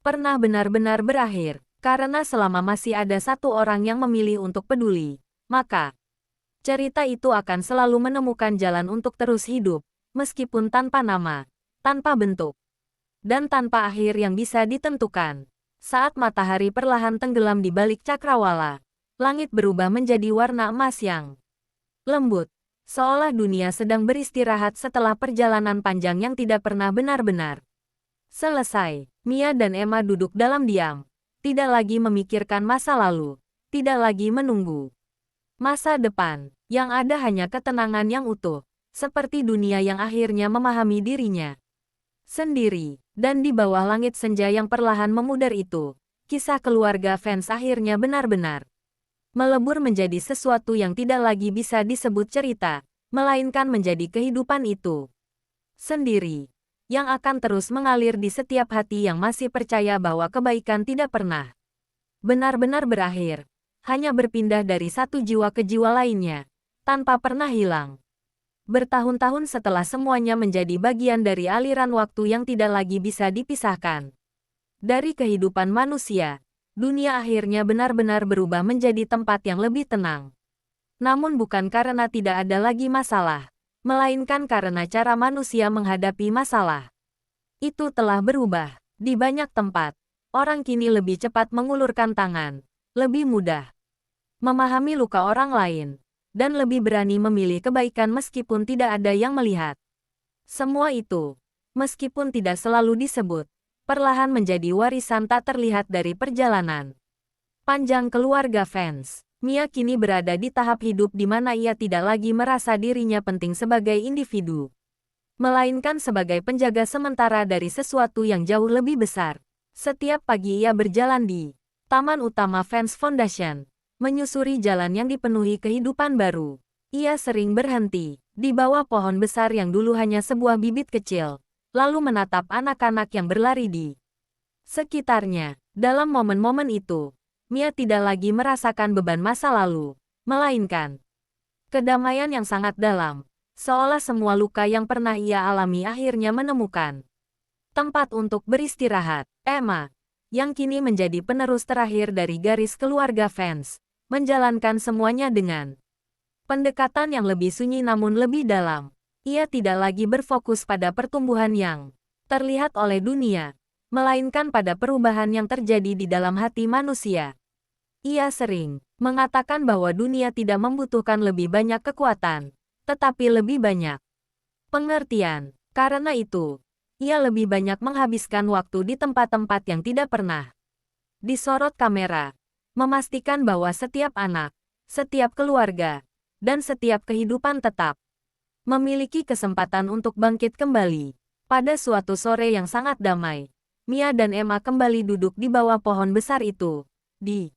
pernah benar-benar berakhir. Karena selama masih ada satu orang yang memilih untuk peduli, maka cerita itu akan selalu menemukan jalan untuk terus hidup, meskipun tanpa nama, tanpa bentuk, dan tanpa akhir yang bisa ditentukan. Saat matahari perlahan tenggelam di balik cakrawala, langit berubah menjadi warna emas yang lembut, seolah dunia sedang beristirahat setelah perjalanan panjang yang tidak pernah benar-benar selesai. Mia dan Emma duduk dalam diam, tidak lagi memikirkan masa lalu, tidak lagi menunggu masa depan. Yang ada hanya ketenangan yang utuh, seperti dunia yang akhirnya memahami dirinya sendiri. Dan di bawah langit senja yang perlahan memudar itu, kisah keluarga fans akhirnya benar-benar melebur menjadi sesuatu yang tidak lagi bisa disebut cerita, melainkan menjadi kehidupan itu sendiri, yang akan terus mengalir di setiap hati yang masih percaya bahwa kebaikan tidak pernah benar-benar berakhir, hanya berpindah dari satu jiwa ke jiwa lainnya, tanpa pernah hilang. Bertahun-tahun setelah semuanya menjadi bagian dari aliran waktu yang tidak lagi bisa dipisahkan dari kehidupan manusia, dunia akhirnya benar-benar berubah menjadi tempat yang lebih tenang. Namun bukan karena tidak ada lagi masalah, melainkan karena cara manusia menghadapi masalah itu telah berubah. Di banyak tempat, orang kini lebih cepat mengulurkan tangan, lebih mudah memahami luka orang lain, dan lebih berani memilih kebaikan meskipun tidak ada yang melihat. Semua itu, meskipun tidak selalu disebut, perlahan menjadi warisan tak terlihat dari perjalanan panjang keluarga fans. Mia kini berada di tahap hidup di mana ia tidak lagi merasa dirinya penting sebagai individu, melainkan sebagai penjaga sementara dari sesuatu yang jauh lebih besar. Setiap pagi ia berjalan di Taman Utama Fans Foundation, menyusuri jalan yang dipenuhi kehidupan baru. Ia sering berhenti di bawah pohon besar yang dulu hanya sebuah bibit kecil, lalu menatap anak-anak yang berlari di sekitarnya. Dalam momen-momen itu, Mia tidak lagi merasakan beban masa lalu, melainkan kedamaian yang sangat dalam, seolah semua luka yang pernah ia alami akhirnya menemukan tempat untuk beristirahat. Emma, yang kini menjadi penerus terakhir dari garis keluarga fans, menjalankan semuanya dengan pendekatan yang lebih sunyi namun lebih dalam. Ia tidak lagi berfokus pada pertumbuhan yang terlihat oleh dunia, melainkan pada perubahan yang terjadi di dalam hati manusia. Ia sering mengatakan bahwa dunia tidak membutuhkan lebih banyak kekuatan, tetapi lebih banyak pengertian. Karena itu, ia lebih banyak menghabiskan waktu di tempat-tempat yang tidak pernah disorot kamera, memastikan bahwa setiap anak, setiap keluarga, dan setiap kehidupan tetap memiliki kesempatan untuk bangkit kembali. Pada suatu sore yang sangat damai, Mia dan Emma kembali duduk di bawah pohon besar itu, di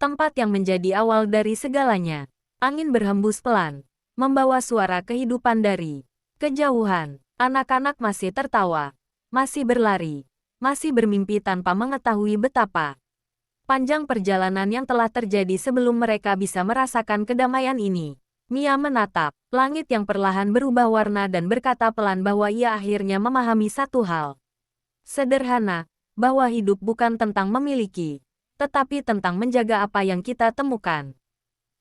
tempat yang menjadi awal dari segalanya. Angin berhembus pelan, membawa suara kehidupan dari kejauhan. Anak-anak masih tertawa, masih berlari, masih bermimpi tanpa mengetahui betapa panjang perjalanan yang telah terjadi sebelum mereka bisa merasakan kedamaian ini. Mia menatap langit yang perlahan berubah warna dan berkata pelan bahwa ia akhirnya memahami satu hal sederhana, bahwa hidup bukan tentang memiliki, tetapi tentang menjaga apa yang kita temukan,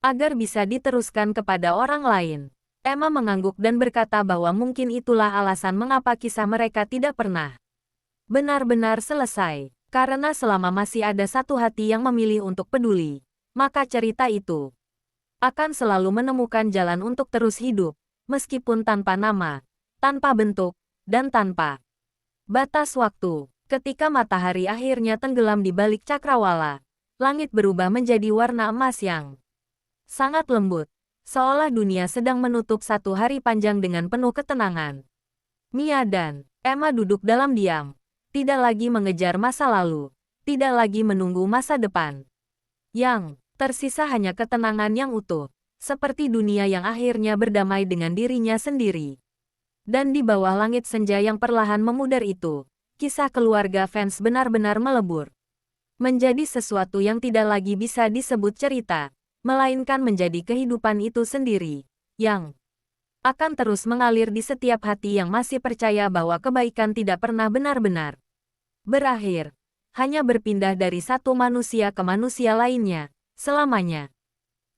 agar bisa diteruskan kepada orang lain. Emma mengangguk dan berkata bahwa mungkin itulah alasan mengapa kisah mereka tidak pernah benar-benar selesai. Karena selama masih ada satu hati yang memilih untuk peduli, maka cerita itu akan selalu menemukan jalan untuk terus hidup, meskipun tanpa nama, tanpa bentuk, dan tanpa batas waktu. Ketika matahari akhirnya tenggelam di balik cakrawala, langit berubah menjadi warna emas yang sangat lembut, seolah dunia sedang menutup satu hari panjang dengan penuh ketenangan. Mia dan Emma duduk dalam diam, tidak lagi mengejar masa lalu, tidak lagi menunggu masa depan. Yang tersisa hanya ketenangan yang utuh, seperti dunia yang akhirnya berdamai dengan dirinya sendiri. Dan di bawah langit senja yang perlahan memudar itu, kisah keluarga fans benar-benar melebur. Menjadi sesuatu yang tidak lagi bisa disebut cerita, melainkan menjadi kehidupan itu sendiri, yang akan terus mengalir di setiap hati yang masih percaya bahwa kebaikan tidak pernah benar-benar berakhir, hanya berpindah dari satu manusia ke manusia lainnya, selamanya.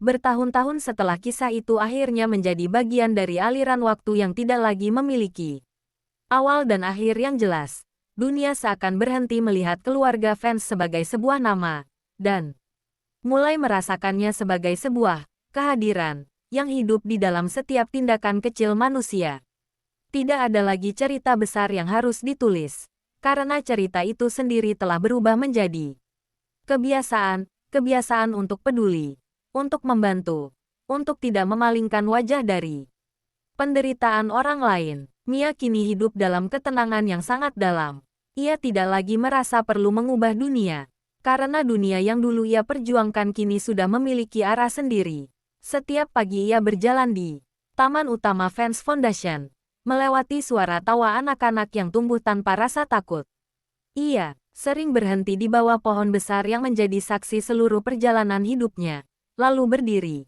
Bertahun-tahun setelah kisah itu akhirnya menjadi bagian dari aliran waktu yang tidak lagi memiliki awal dan akhir yang jelas, dunia seakan berhenti melihat keluarga fans sebagai sebuah nama, dan mulai merasakannya sebagai sebuah kehadiran yang hidup di dalam setiap tindakan kecil manusia. Tidak ada lagi cerita besar yang harus ditulis, karena cerita itu sendiri telah berubah menjadi kebiasaan untuk peduli, untuk membantu, untuk tidak memalingkan wajah dari penderitaan orang lain. Mia kini hidup dalam ketenangan yang sangat dalam. Ia tidak lagi merasa perlu mengubah dunia, karena dunia yang dulu ia perjuangkan kini sudah memiliki arah sendiri. Setiap pagi ia berjalan di Taman Utama Fans Foundation, melewati suara tawa anak-anak yang tumbuh tanpa rasa takut. Ia sering berhenti di bawah pohon besar yang menjadi saksi seluruh perjalanan hidupnya, lalu berdiri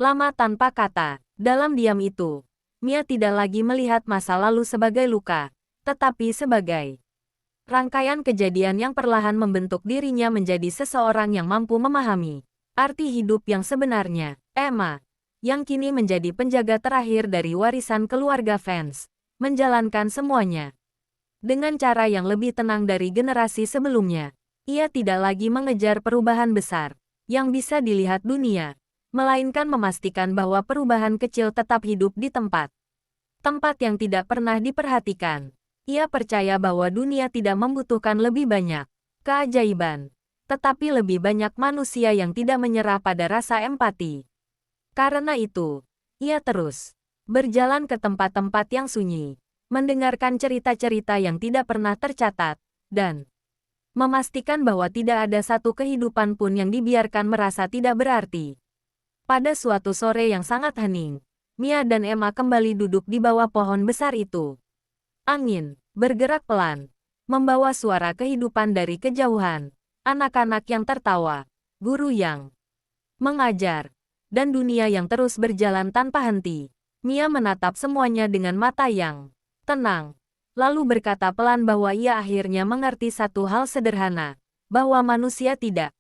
lama tanpa kata. Dalam diam itu, Mia tidak lagi melihat masa lalu sebagai luka, tetapi sebagai rangkaian kejadian yang perlahan membentuk dirinya menjadi seseorang yang mampu memahami arti hidup yang sebenarnya. Emma, yang kini menjadi penjaga terakhir dari warisan keluarga fans, menjalankan semuanya dengan cara yang lebih tenang dari generasi sebelumnya. Ia tidak lagi mengejar perubahan besar yang bisa dilihat dunia, melainkan memastikan bahwa perubahan kecil tetap hidup di tempat yang tidak pernah diperhatikan. Ia percaya bahwa dunia tidak membutuhkan lebih banyak keajaiban, tetapi lebih banyak manusia yang tidak menyerah pada rasa empati. Karena itu, ia terus berjalan ke tempat-tempat yang sunyi, mendengarkan cerita-cerita yang tidak pernah tercatat, dan memastikan bahwa tidak ada satu kehidupan pun yang dibiarkan merasa tidak berarti. Pada suatu sore yang sangat hening, Mia dan Emma kembali duduk di bawah pohon besar itu. Angin bergerak pelan, membawa suara kehidupan dari kejauhan, anak-anak yang tertawa, guru yang mengajar, dan dunia yang terus berjalan tanpa henti. Mia menatap semuanya dengan mata yang tenang, lalu berkata pelan bahwa ia akhirnya mengerti satu hal sederhana, bahwa manusia tidak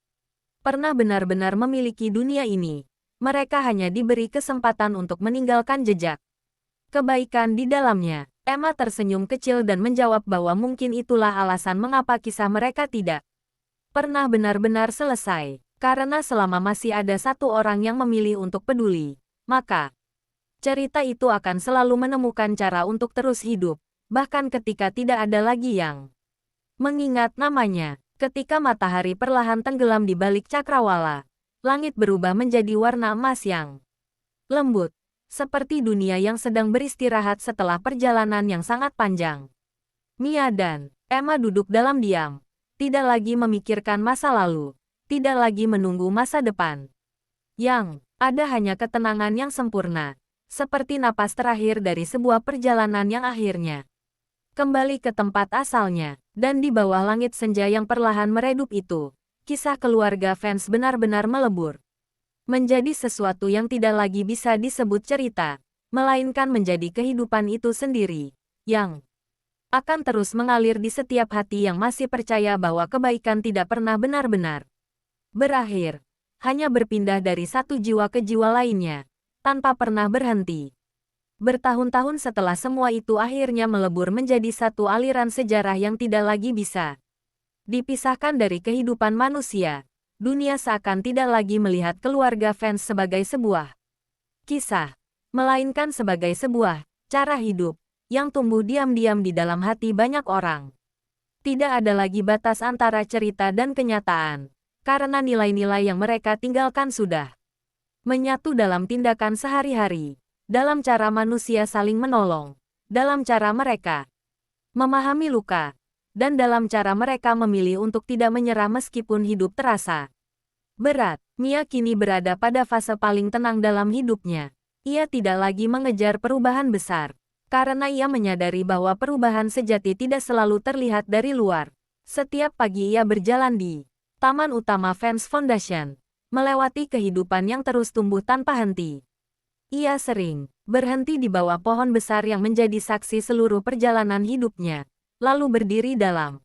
pernah benar-benar memiliki dunia ini. Mereka hanya diberi kesempatan untuk meninggalkan jejak kebaikan di dalamnya. Emma tersenyum kecil dan menjawab bahwa mungkin itulah alasan mengapa kisah mereka tidak pernah benar-benar selesai. Karena selama masih ada satu orang yang memilih untuk peduli, maka cerita itu akan selalu menemukan cara untuk terus hidup, bahkan ketika tidak ada lagi yang mengingat namanya. Ketika matahari perlahan tenggelam di balik cakrawala, langit berubah menjadi warna emas yang lembut, seperti dunia yang sedang beristirahat setelah perjalanan yang sangat panjang. Mia dan Emma duduk dalam diam, tidak lagi memikirkan masa lalu, tidak lagi menunggu masa depan. Yang ada hanya ketenangan yang sempurna, seperti napas terakhir dari sebuah perjalanan yang akhirnya kembali ke tempat asalnya. Dan di bawah langit senja yang perlahan meredup itu, kisah keluarga fans benar-benar melebur. Menjadi sesuatu yang tidak lagi bisa disebut cerita, melainkan menjadi kehidupan itu sendiri, yang akan terus mengalir di setiap hati yang masih percaya bahwa kebaikan tidak pernah benar-benar berakhir, hanya berpindah dari satu jiwa ke jiwa lainnya, tanpa pernah berhenti. Bertahun-tahun setelah semua itu akhirnya melebur menjadi satu aliran sejarah yang tidak lagi bisa dipisahkan dari kehidupan manusia. Dunia seakan tidak lagi melihat keluarga fans sebagai sebuah kisah, melainkan sebagai sebuah cara hidup yang tumbuh diam-diam di dalam hati banyak orang. Tidak ada lagi batas antara cerita dan kenyataan, karena nilai-nilai yang mereka tinggalkan sudah menyatu dalam tindakan sehari-hari. Dalam cara manusia saling menolong, dalam cara mereka memahami luka, dan dalam cara mereka memilih untuk tidak menyerah meskipun hidup terasa berat. Mia kini berada pada fase paling tenang dalam hidupnya. Ia tidak lagi mengejar perubahan besar, karena ia menyadari bahwa perubahan sejati tidak selalu terlihat dari luar. Setiap pagi ia berjalan di Taman Utama Fans Foundation, melewati kehidupan yang terus tumbuh tanpa henti. Ia sering berhenti di bawah pohon besar yang menjadi saksi seluruh perjalanan hidupnya, lalu berdiri dalam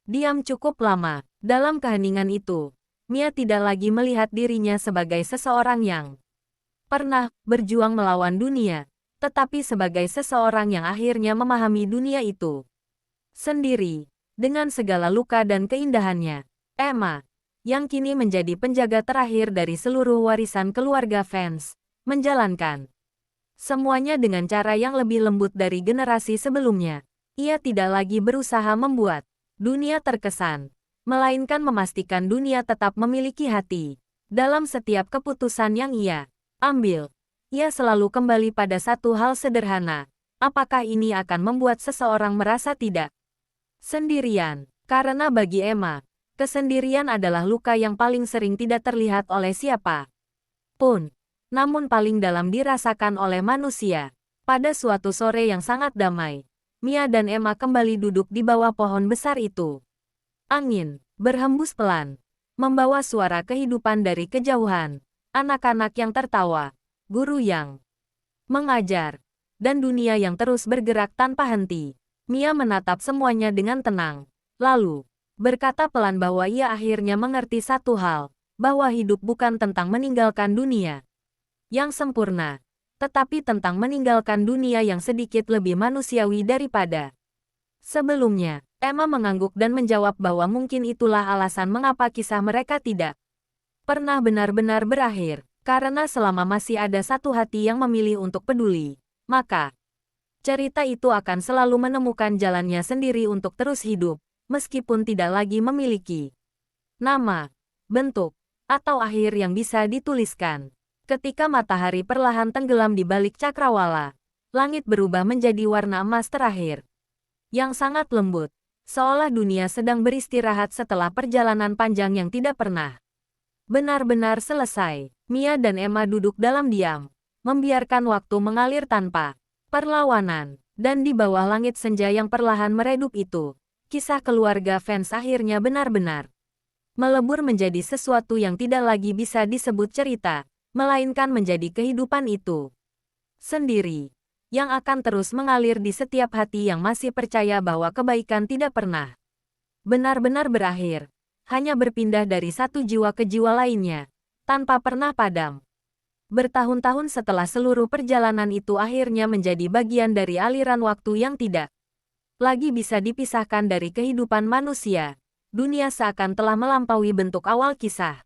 diam cukup lama. Dalam keheningan itu, Mia tidak lagi melihat dirinya sebagai seseorang yang pernah berjuang melawan dunia, tetapi sebagai seseorang yang akhirnya memahami dunia itu sendiri, dengan segala luka dan keindahannya. Emma, yang kini menjadi penjaga terakhir dari seluruh warisan keluarga fans, menjalankan semuanya dengan cara yang lebih lembut dari generasi sebelumnya. Ia tidak lagi berusaha membuat dunia terkesan, melainkan memastikan dunia tetap memiliki hati. Dalam setiap keputusan yang ia ambil, ia selalu kembali pada satu hal sederhana. Apakah ini akan membuat seseorang merasa tidak sendirian? Karena bagi Emma, kesendirian adalah luka yang paling sering tidak terlihat oleh siapa pun, namun paling dalam dirasakan oleh manusia. Pada suatu sore yang sangat damai, Mia dan Emma kembali duduk di bawah pohon besar itu. Angin berhembus pelan, membawa suara kehidupan dari kejauhan, anak-anak yang tertawa, guru yang mengajar, dan dunia yang terus bergerak tanpa henti. Mia menatap semuanya dengan tenang, lalu berkata pelan bahwa ia akhirnya mengerti satu hal, bahwa hidup bukan tentang meninggalkan dunia yang sempurna, tetapi tentang meninggalkan dunia yang sedikit lebih manusiawi daripada sebelumnya. Emma mengangguk dan menjawab bahwa mungkin itulah alasan mengapa kisah mereka tidak pernah benar-benar berakhir, karena selama masih ada satu hati yang memilih untuk peduli, maka cerita itu akan selalu menemukan jalannya sendiri untuk terus hidup, meskipun tidak lagi memiliki nama, bentuk, atau akhir yang bisa dituliskan. Ketika matahari perlahan tenggelam di balik cakrawala, langit berubah menjadi warna emas terakhir, yang sangat lembut, seolah dunia sedang beristirahat setelah perjalanan panjang yang tidak pernah benar-benar selesai. Mia dan Emma duduk dalam diam, membiarkan waktu mengalir tanpa perlawanan, dan di bawah langit senja yang perlahan meredup itu, kisah keluarga fans akhirnya benar-benar melebur menjadi sesuatu yang tidak lagi bisa disebut cerita, melainkan menjadi kehidupan itu sendiri, yang akan terus mengalir di setiap hati yang masih percaya bahwa kebaikan tidak pernah benar-benar berakhir, hanya berpindah dari satu jiwa ke jiwa lainnya, tanpa pernah padam. Bertahun-tahun setelah seluruh perjalanan itu akhirnya menjadi bagian dari aliran waktu yang tidak lagi bisa dipisahkan dari kehidupan manusia, dunia seakan telah melampaui bentuk awal kisah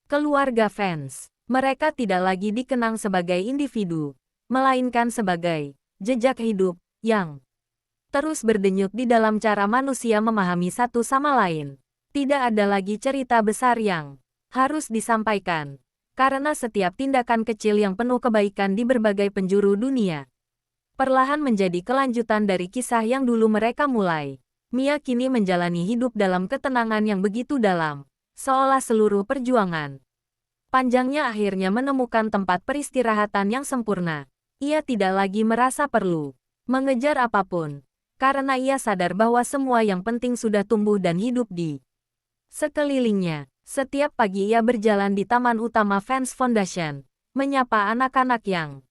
keluarga fans. Mereka tidak lagi dikenang sebagai individu, melainkan sebagai jejak hidup yang terus berdenyut di dalam cara manusia memahami satu sama lain. Tidak ada lagi cerita besar yang harus disampaikan, karena setiap tindakan kecil yang penuh kebaikan di berbagai penjuru dunia perlahan menjadi kelanjutan dari kisah yang dulu mereka mulai. Mia kini menjalani hidup dalam ketenangan yang begitu dalam, seolah seluruh perjuangan panjangnya akhirnya menemukan tempat peristirahatan yang sempurna. Ia tidak lagi merasa perlu mengejar apapun, karena ia sadar bahwa semua yang penting sudah tumbuh dan hidup di sekelilingnya. Setiap pagi ia berjalan di taman utama Fans Foundation, menyapa anak-anak yang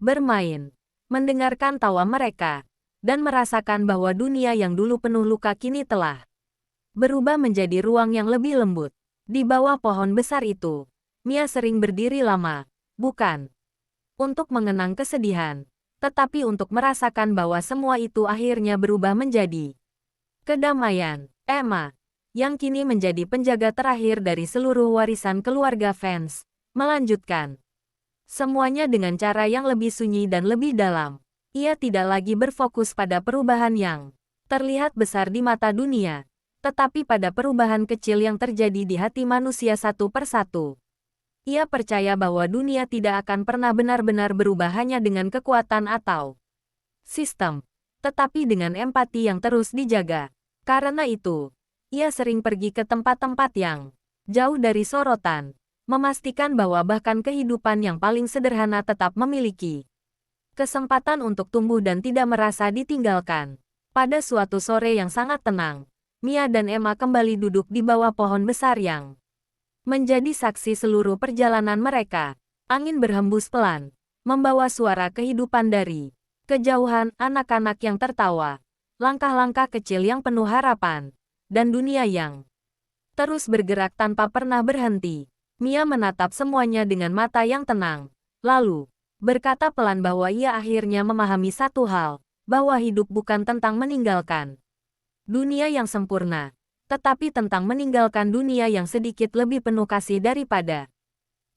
bermain, mendengarkan tawa mereka, dan merasakan bahwa dunia yang dulu penuh luka kini telah berubah menjadi ruang yang lebih lembut. Di bawah pohon besar itu, Mia sering berdiri lama, bukan untuk mengenang kesedihan, tetapi untuk merasakan bahwa semua itu akhirnya berubah menjadi kedamaian. Emma, yang kini menjadi penjaga terakhir dari seluruh warisan keluarga Fans, melanjutkan semuanya dengan cara yang lebih sunyi dan lebih dalam. Ia tidak lagi berfokus pada perubahan yang terlihat besar di mata dunia, tetapi pada perubahan kecil yang terjadi di hati manusia satu persatu. Ia percaya bahwa dunia tidak akan pernah benar-benar berubah hanya dengan kekuatan atau sistem, tetapi dengan empati yang terus dijaga. Karena itu, ia sering pergi ke tempat-tempat yang jauh dari sorotan, memastikan bahwa bahkan kehidupan yang paling sederhana tetap memiliki kesempatan untuk tumbuh dan tidak merasa ditinggalkan. Pada suatu sore yang sangat tenang, Mia dan Emma kembali duduk di bawah pohon besar yang menjadi saksi seluruh perjalanan mereka. Angin berhembus pelan, membawa suara kehidupan dari kejauhan, anak-anak yang tertawa, langkah-langkah kecil yang penuh harapan, dan dunia yang terus bergerak tanpa pernah berhenti. Mia menatap semuanya dengan mata yang tenang, lalu berkata pelan bahwa ia akhirnya memahami satu hal, bahwa hidup bukan tentang meninggalkan dunia yang sempurna, tetapi tentang meninggalkan dunia yang sedikit lebih penuh kasih daripada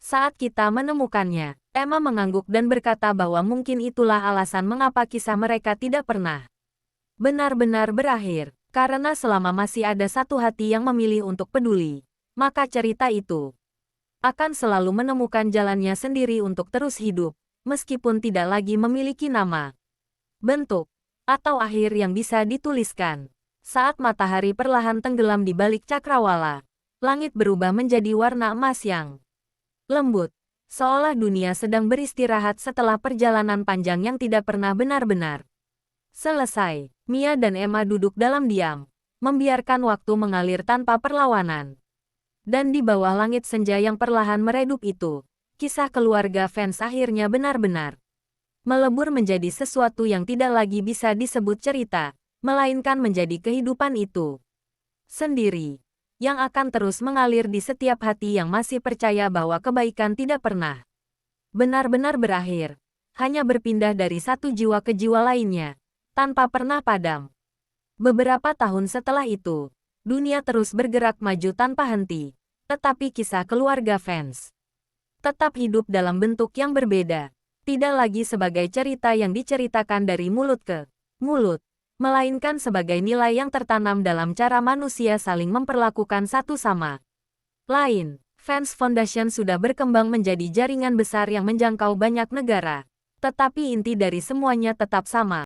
saat kita menemukannya. Emma mengangguk dan berkata bahwa mungkin itulah alasan mengapa kisah mereka tidak pernah benar-benar berakhir. Karena selama masih ada satu hati yang memilih untuk peduli, maka cerita itu akan selalu menemukan jalannya sendiri untuk terus hidup, meskipun tidak lagi memiliki nama, bentuk, atau akhir yang bisa dituliskan. Saat matahari perlahan tenggelam di balik cakrawala, langit berubah menjadi warna emas yang lembut, seolah dunia sedang beristirahat setelah perjalanan panjang yang tidak pernah benar-benar selesai. Mia dan Emma duduk dalam diam, membiarkan waktu mengalir tanpa perlawanan. Dan di bawah langit senja yang perlahan meredup itu, kisah keluarga Fans akhirnya benar-benar melebur menjadi sesuatu yang tidak lagi bisa disebut cerita, melainkan menjadi kehidupan itu sendiri, yang akan terus mengalir di setiap hati yang masih percaya bahwa kebaikan tidak pernah benar-benar berakhir, hanya berpindah dari satu jiwa ke jiwa lainnya, tanpa pernah padam. Beberapa tahun setelah itu, dunia terus bergerak maju tanpa henti, tetapi kisah keluarga Fans tetap hidup dalam bentuk yang berbeda, tidak lagi sebagai cerita yang diceritakan dari mulut ke mulut, melainkan sebagai nilai yang tertanam dalam cara manusia saling memperlakukan satu sama lain. Fans Foundation sudah berkembang menjadi jaringan besar yang menjangkau banyak negara, tetapi inti dari semuanya tetap sama.